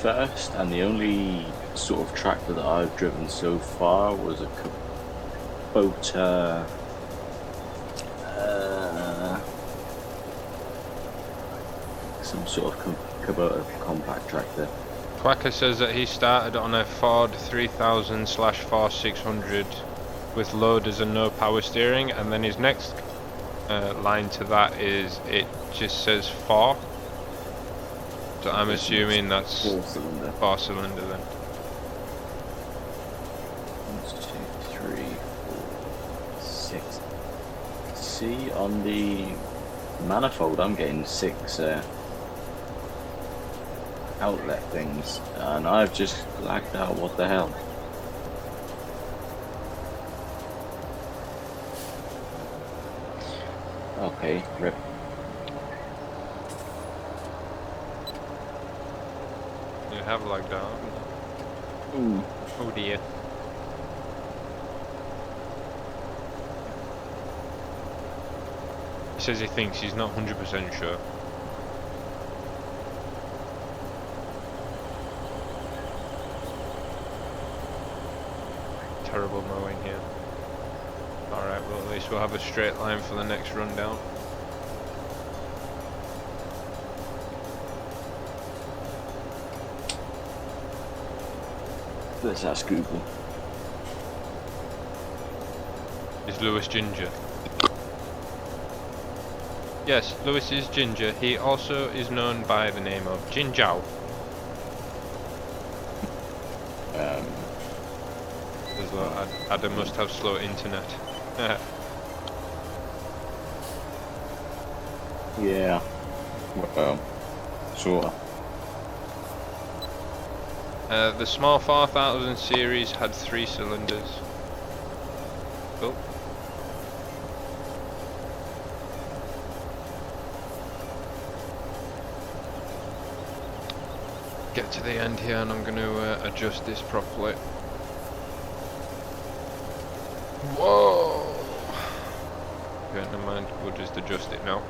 First and the only sort of tractor that I've driven so far was a Kubota some sort of Kubota compact tractor. Quacker says that he started on a Ford 3000/4600 with loaders and no power steering, and then his next line to that is it just says 4. So I'm assuming that's 4-cylinder. 4-cylinder then. 1, 2, 3, 4, 6. See, on the manifold I'm getting 6 outlet things, and I've just blacked out. What the hell? Okay, rip. You have lagged out. Ooh. Oh dear. He says he thinks he's not 100% sure. Terrible mowing here. Alright, well at least we'll have a straight line for the next rundown. Let's ask Google. Is Lewis ginger? Yes, Lewis is ginger. He also is known by the name of Jinjiao. As well, Adam must have slow internet. Yeah. Well, sort of. The small 4000 series had 3 cylinders. Cool. Get to the end here and I'm going to adjust this properly. Whoa! Okay, never mind, we'll just adjust it now.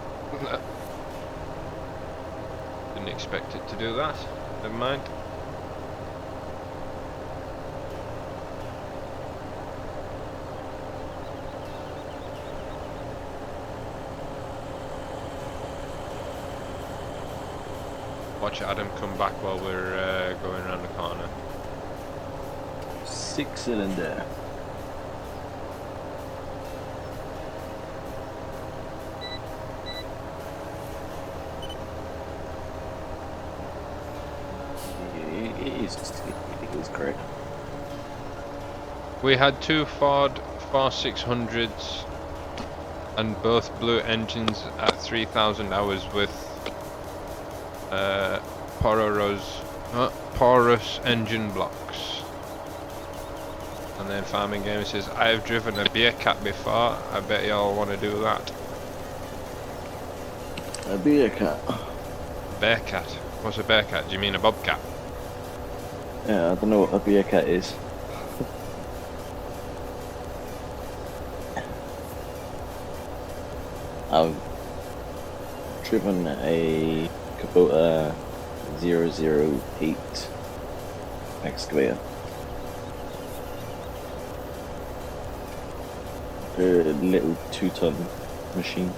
Didn't expect it to do that. Never mind. Watch Adam come back while we're going around the corner. 6-cylinder. It is correct. We had two Ford 4600s and both blew engines at 3,000 hours with porous engine blocks. And then Farming Game says, I have driven a beer cat before, I bet y'all want to do that. A beer cat. Bear cat? What's a bear cat? Do you mean a bobcat? Yeah, I don't know what a beer cat is. I've driven a Kubota 008 excavator. A little 2-ton machine.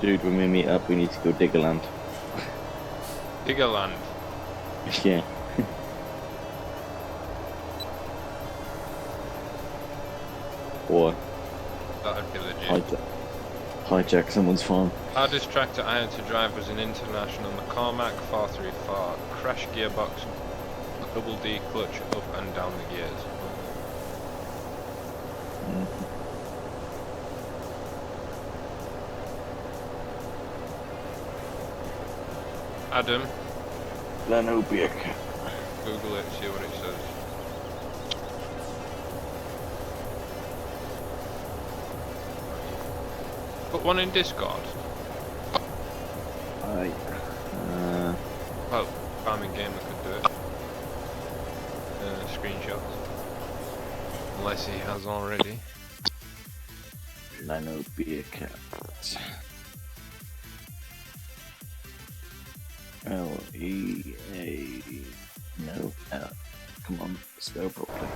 Dude, when we meet up, we need to go dig a land. Diggerland. Yeah. Or That'd be legit. hijack someone's farm. Hardest tractor I had to drive was an International McCormack 434. Crash gearbox, double D clutch, up and down the gears. Adam, Leno beer cat. Google it, see what it says. Put one in Discord. Well, Farming Gamer could do it. Screenshots. Unless he has already. Leno beer cat. L-E-A. No, L. Come on, spell properly.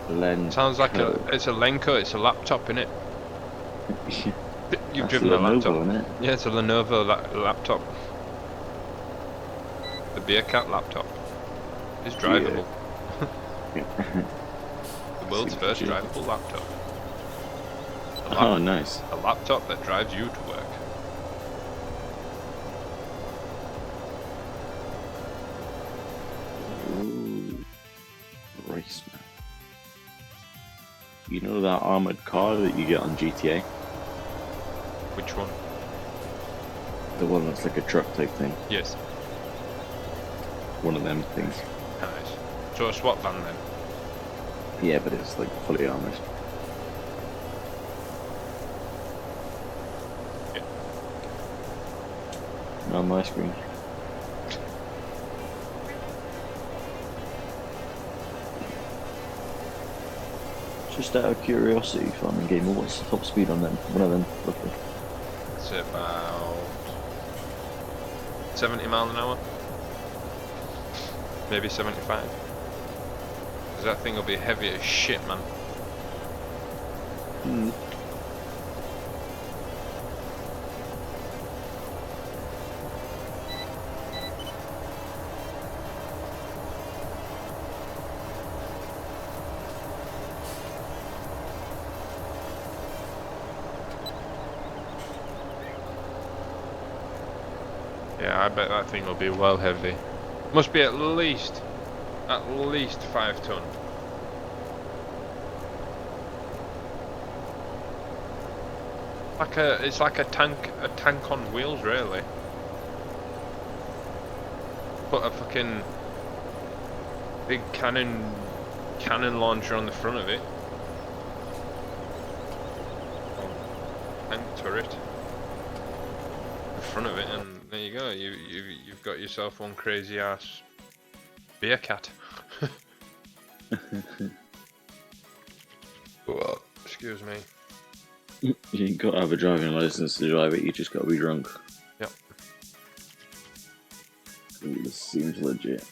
Len. Sounds like it's a Lenko, it's a laptop, innit? You've driven a laptop. Innit? Yeah, it's a Lenovo laptop. The beer cat laptop. It's drivable. The world's first drivable laptop. Oh, nice. A laptop that drives you to work. Ooh. Race man. You know that armored car that you get on GTA? Which one? The one that's like a truck type thing. Yes. One of them things. Nice. So a SWAT van then? Yeah, but it's like fully armored. Yeah. Not on my screen. Just out of curiosity, Farming Game, what's the top speed on them? One of them, roughly. It's about 70 miles an hour. Maybe 75. Because that thing will be heavy as shit, man. Hmm. Yeah, I bet that thing will be well heavy. Must be at least 5 ton. It's like a tank on wheels, really. Put a fucking big cannon launcher on the front of it. Tank turret. In front of it, and there you go. You've got yourself one crazy ass beer cat. Well, excuse me. You ain't got to have a driving license to drive it, you just got to be drunk. Yep. Ooh, this seems legit.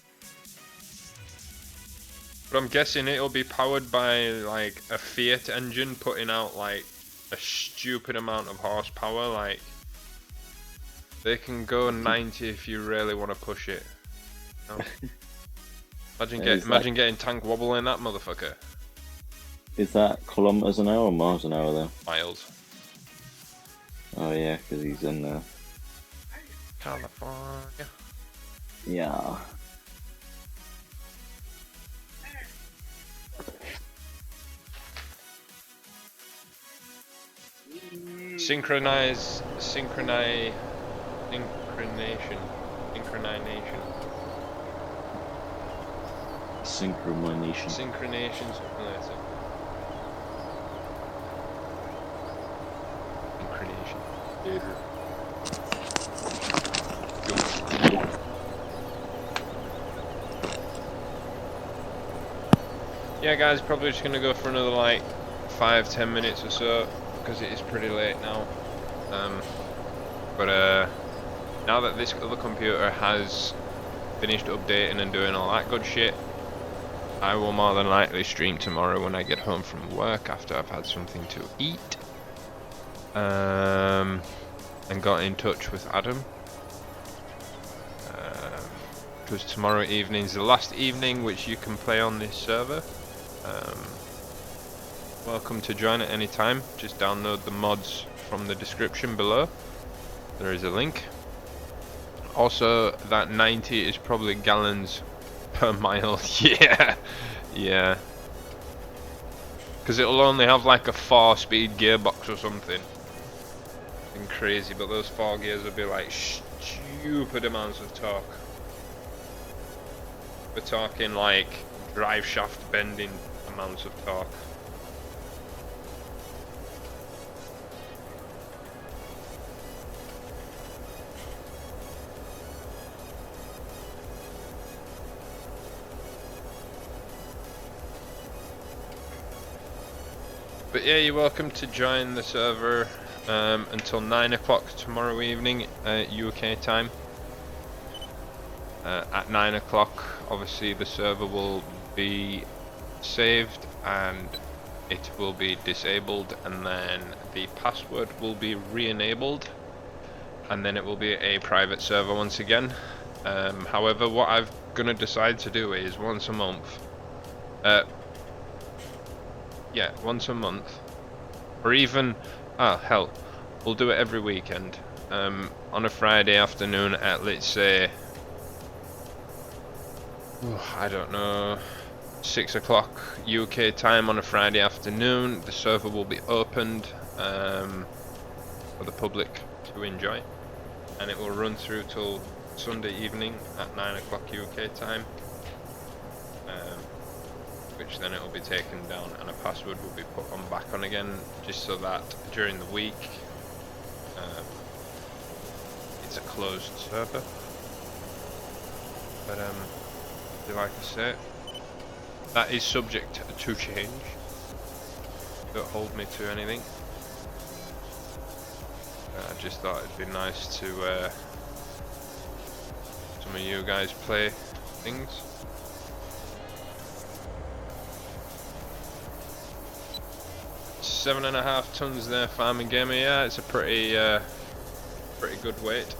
But I'm guessing it'll be powered by like a Fiat engine putting out like a stupid amount of horsepower. Like they can go 90 if you really want to push it. You know? Imagine getting tank wobble in that motherfucker. Is that kilometers an hour or miles an hour though? Miles. Oh yeah, because he's in California. Yeah. Synchronization. Synchronization. Synchronization, something like that. Synchronization. Yeah, guys, probably just gonna go for another like 5-10 minutes or so because it is pretty late now. But now that this other computer has finished updating and doing all that good shit, I will more than likely stream tomorrow when I get home from work after I've had something to eat. And got in touch with Adam. Because tomorrow evening is the last evening which you can play on this server. Welcome to join at any time. Just download the mods from the description below. There is a link. Also, that 90 is probably gallons per mile. Yeah. Because it'll only have like a 4-speed gearbox or something. And crazy, but those 4 gears will be like stupid amounts of torque. We're talking like drive shaft bending amounts of torque. But yeah, you're welcome to join the server until 9 o'clock tomorrow evening UK time. At 9 o'clock, obviously the server will be saved and it will be disabled, and then the password will be re-enabled, and then it will be a private server once again. However, what I'm gonna decide to do is once a month, once a month, or even hell, we'll do it every weekend, on a Friday afternoon at, let's say, I don't know, 6 o'clock UK time on a Friday afternoon. The server will be opened for the public to enjoy, and it will run through till Sunday evening at 9 o'clock UK time, which then it will be taken down and a password will be put on back on again, just so that during the week it's a closed server. But like I say, that is subject to change. Don't hold me to anything. I just thought it'd be nice to some of you guys play things. Seven and a half tons there, Farming Gamer. Yeah, it's a pretty good weight.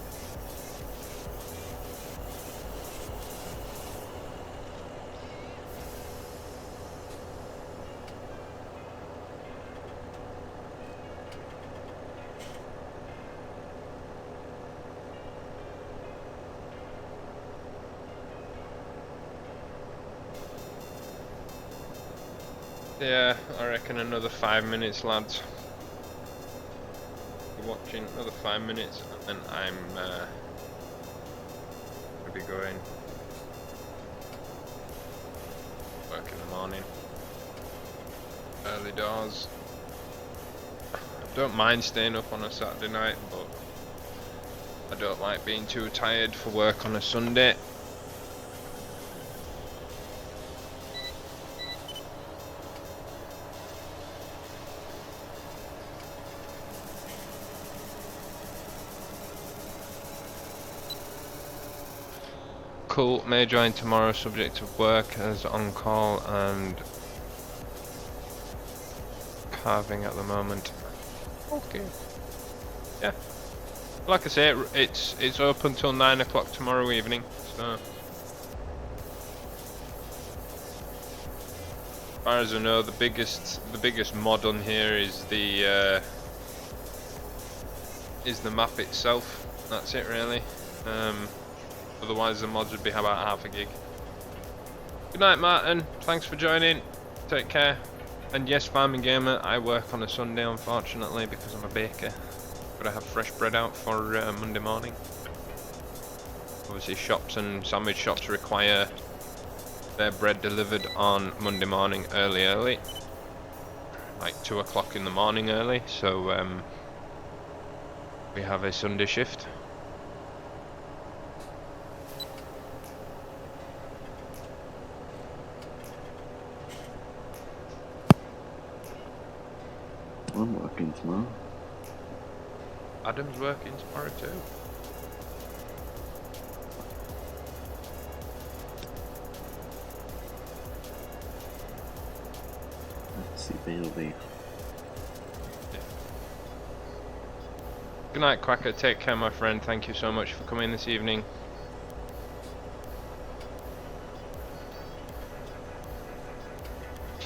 Yeah, I reckon another 5 minutes, lads. You're watching another 5 minutes, and then I'm gonna be going work in the morning, early doors. I don't mind staying up on a Saturday night, but I don't like being too tired for work on a Sunday. Cool, may join tomorrow subject of work as on call and carving at the moment. Okay. Yeah. Like I say, it's open till 9 o'clock tomorrow evening. So, as far as I know, the biggest mod on here is the map itself. That's it really. Otherwise, the mods would be about half a gig. Good night, Martin. Thanks for joining. Take care. And yes, Farming Gamer, I work on a Sunday, unfortunately, because I'm a baker. Gotta have fresh bread out for Monday morning. Obviously, shops and sandwich shops require their bread delivered on Monday morning early. Like 2 o'clock in the morning early, so we have a Sunday shift. I'm working tomorrow. Adam's working tomorrow too. Let's see, baby. Yeah. Good night, Quacker. Take care, my friend. Thank you so much for coming this evening.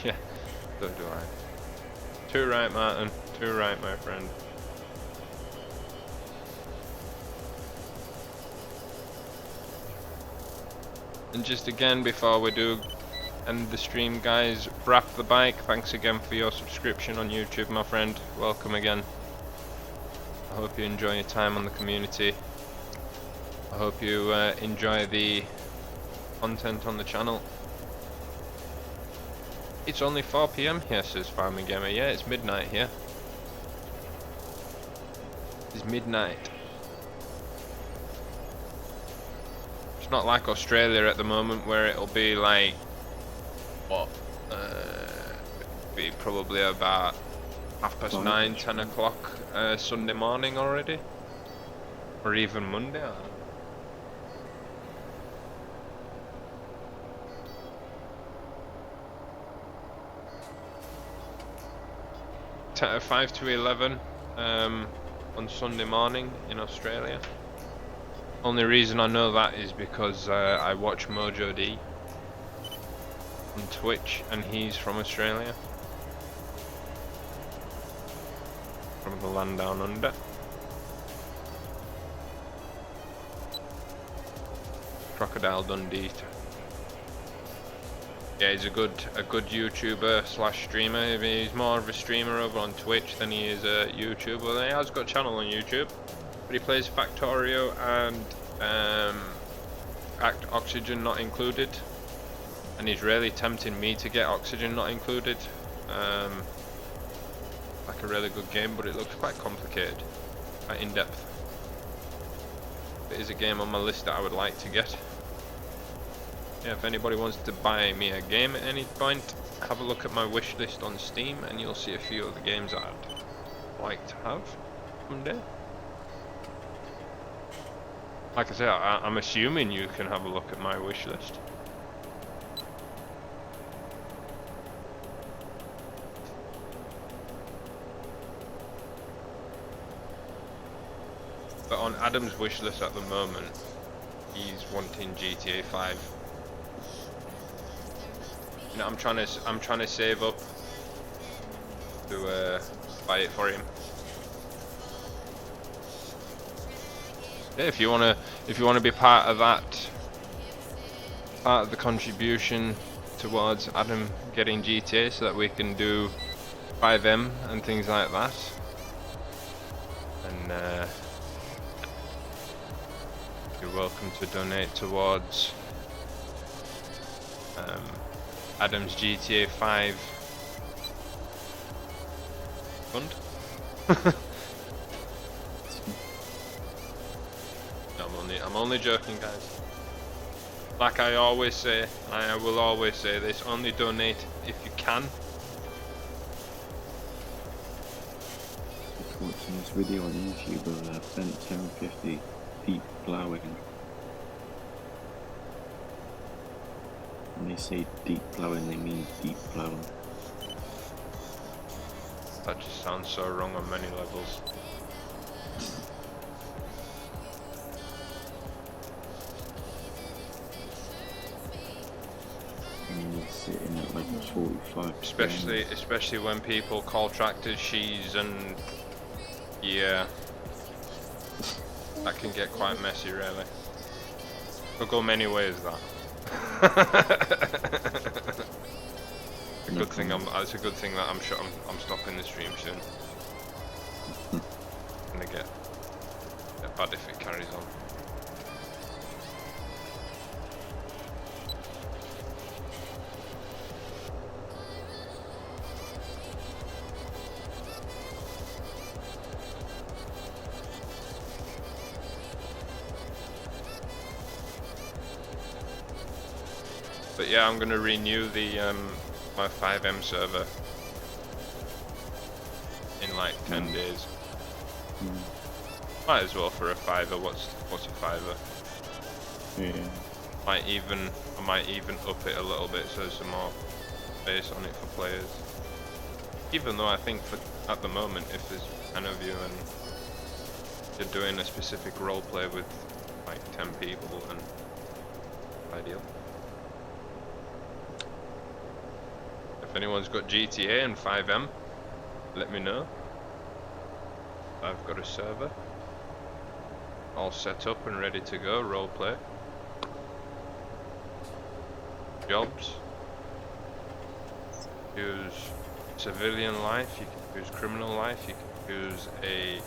Yeah, so do I. Too right, Martin. Too right, my friend. And just again, before we do end the stream, guys, Brap the Bike, thanks again for your subscription on YouTube, my friend. Welcome again. I hope you enjoy your time on the community. I hope you enjoy the content on the channel. It's only 4 PM here, says Farming Gamer. Yeah, it's midnight here. It's midnight. It's not like Australia at the moment where it'll be like, what, be probably about 9:30, 10 o'clock Sunday morning already, or even Monday. I don't know. 5 to 11 on Sunday morning in Australia. Only reason I know that is because I watch Mojo D on Twitch, and he's from Australia, from the land down under. Crocodile Dundee. Yeah, he's a good YouTuber slash streamer. He's more of a streamer over on Twitch than he is a YouTuber. He has got a channel on YouTube, but he plays Factorio and Oxygen Not Included, and he's really tempting me to get Oxygen Not Included. Like a really good game, but it looks quite complicated, quite in depth. It is a game on my list that I would like to get. Yeah, if anybody wants to buy me a game at any point, have a look at my wish list on Steam and you'll see a few of the games I'd like to have someday. Like I say, I'm assuming you can have a look at my wish list. But on Adam's wish list at the moment, he's wanting GTA 5. You know, I'm trying to save up to buy it for him. Yeah, if you wanna be part of that, part of the contribution towards Adam getting GTA, so that we can do 5M and things like that, and you're welcome to donate towards Adam's GTA 5 fund. I'm only joking, guys. Like I always say, I will always say this: only donate if you can. Just watching this video on YouTube of Bent 1050 deep ploughing. When they say deep ploughing, they mean deep ploughing. That just sounds so wrong on many levels. I mean, it's sitting at like a 45. Especially when people call tractors she's, and yeah, that can get quite messy, really. Could go many ways, that. It's a good thing it's a good thing that I'm stopping the stream soon. Gonna get bad if it carries on. But yeah, I'm gonna renew the my 5M server in like 10 days. Might as well for a $5. What's a $5? Yeah. I might even up it a little bit so there's some more space on it for players. Even though I think at the moment, if there's 10 of you and you're doing a specific role play with like 10 people, then ideal. If anyone's got GTA and 5M, let me know. I've got a server all set up and ready to go, roleplay. Jobs. Use civilian life, you can use criminal life, you can use a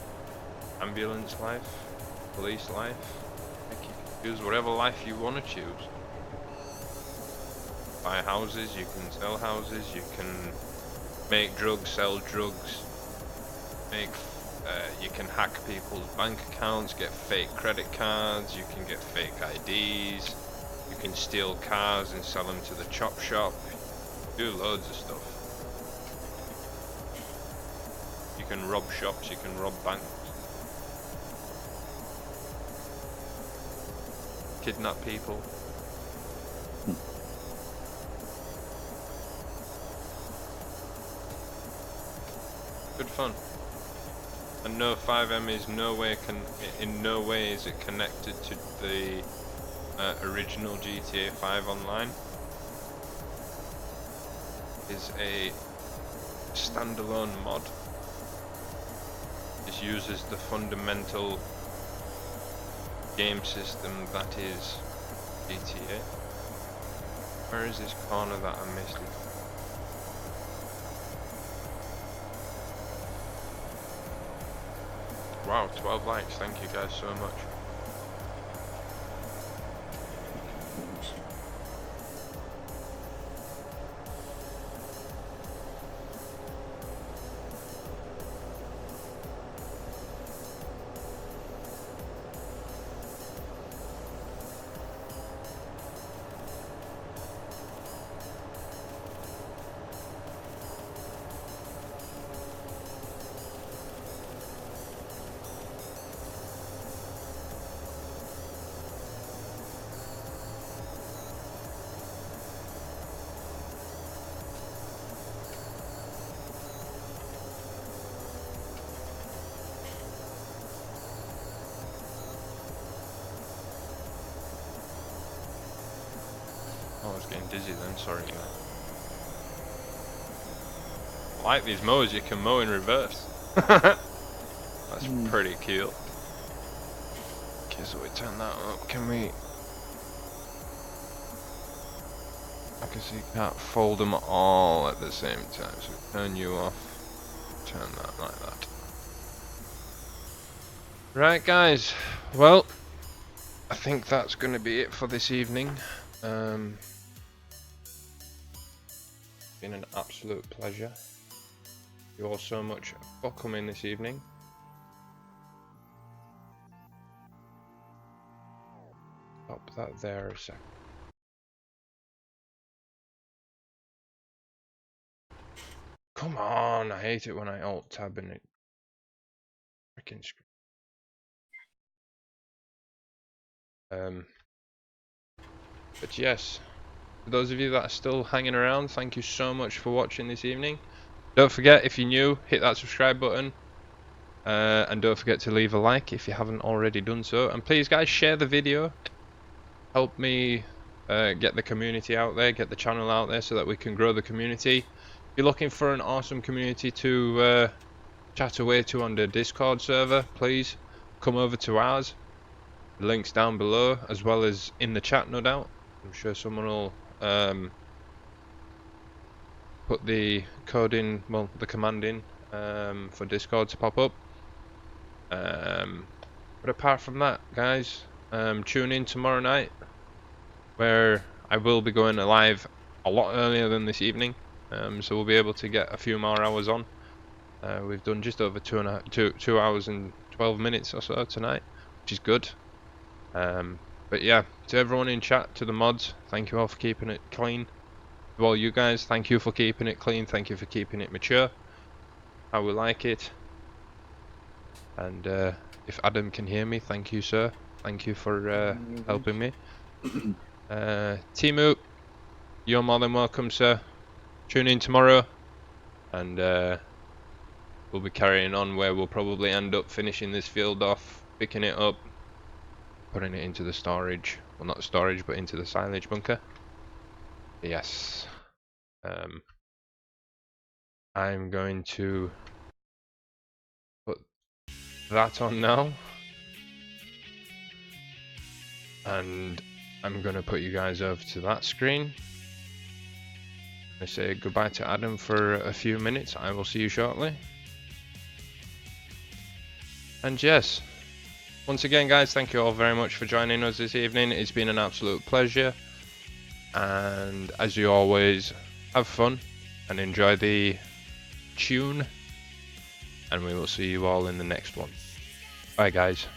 ambulance life, police life. You can use whatever life you want to choose. Buy houses, you can sell houses, you can make drugs, sell drugs, you can hack people's bank accounts, get fake credit cards, you can get fake IDs, you can steal cars and sell them to the chop shop, do loads of stuff. You can rob shops, you can rob banks, kidnap people. Good fun. And no, 5M is in no way is it connected to the original GTA 5 online. It's a standalone mod. It uses the fundamental game system that is GTA. Where is this corner that I missed? Wow, 12 likes, thank you guys so much. I was getting dizzy then, sorry guys. I like these mowers, you can mow in reverse. That's pretty cool. Okay, so we turn that up, can we? I can see you can't fold them all at the same time, so turn you off, turn that like that. Right guys, well, I think that's going to be it for this evening. Been an absolute pleasure. Thank you all so much for coming this evening. Stop that there a sec. Come on, I hate it when I alt tab and it freaking screen. But yes, for those of you that are still hanging around, thank you so much for watching this evening. Don't forget, if you're new, hit that subscribe button. And don't forget to leave a like if you haven't already done so. And please, guys, share the video. Help me get the community out there, get the channel out there so that we can grow the community. If you're looking for an awesome community to chat away to on the Discord server, please come over to ours. The link's down below, as well as in the chat, no doubt. I'm sure someone will put the code in, well, the command in for Discord to pop up. But apart from that, guys, tune in tomorrow night, where I will be going live a lot earlier than this evening, so we'll be able to get a few more hours on. We've done just over 2 hours and 12 minutes or so tonight, which is good. But yeah, to everyone in chat, to the mods, thank you all for keeping it clean. To all you guys, thank you for keeping it clean, thank you for keeping it mature, how we like it. And if Adam can hear me, thank you, sir. Thank you for helping me. Timu, you're more than welcome, sir. Tune in tomorrow, and we'll be carrying on where we'll probably end up finishing this field off, picking it up, putting it into the storage. Well, not storage, but into the silage bunker. Yes. I'm going to put that on now. And I'm going to put you guys over to that screen. I say goodbye to Adam for a few minutes. I will see you shortly. And yes, once again, guys, thank you all very much for joining us this evening. It's been an absolute pleasure. And as you always, have fun and enjoy the tune. And we will see you all in the next one. Bye, guys.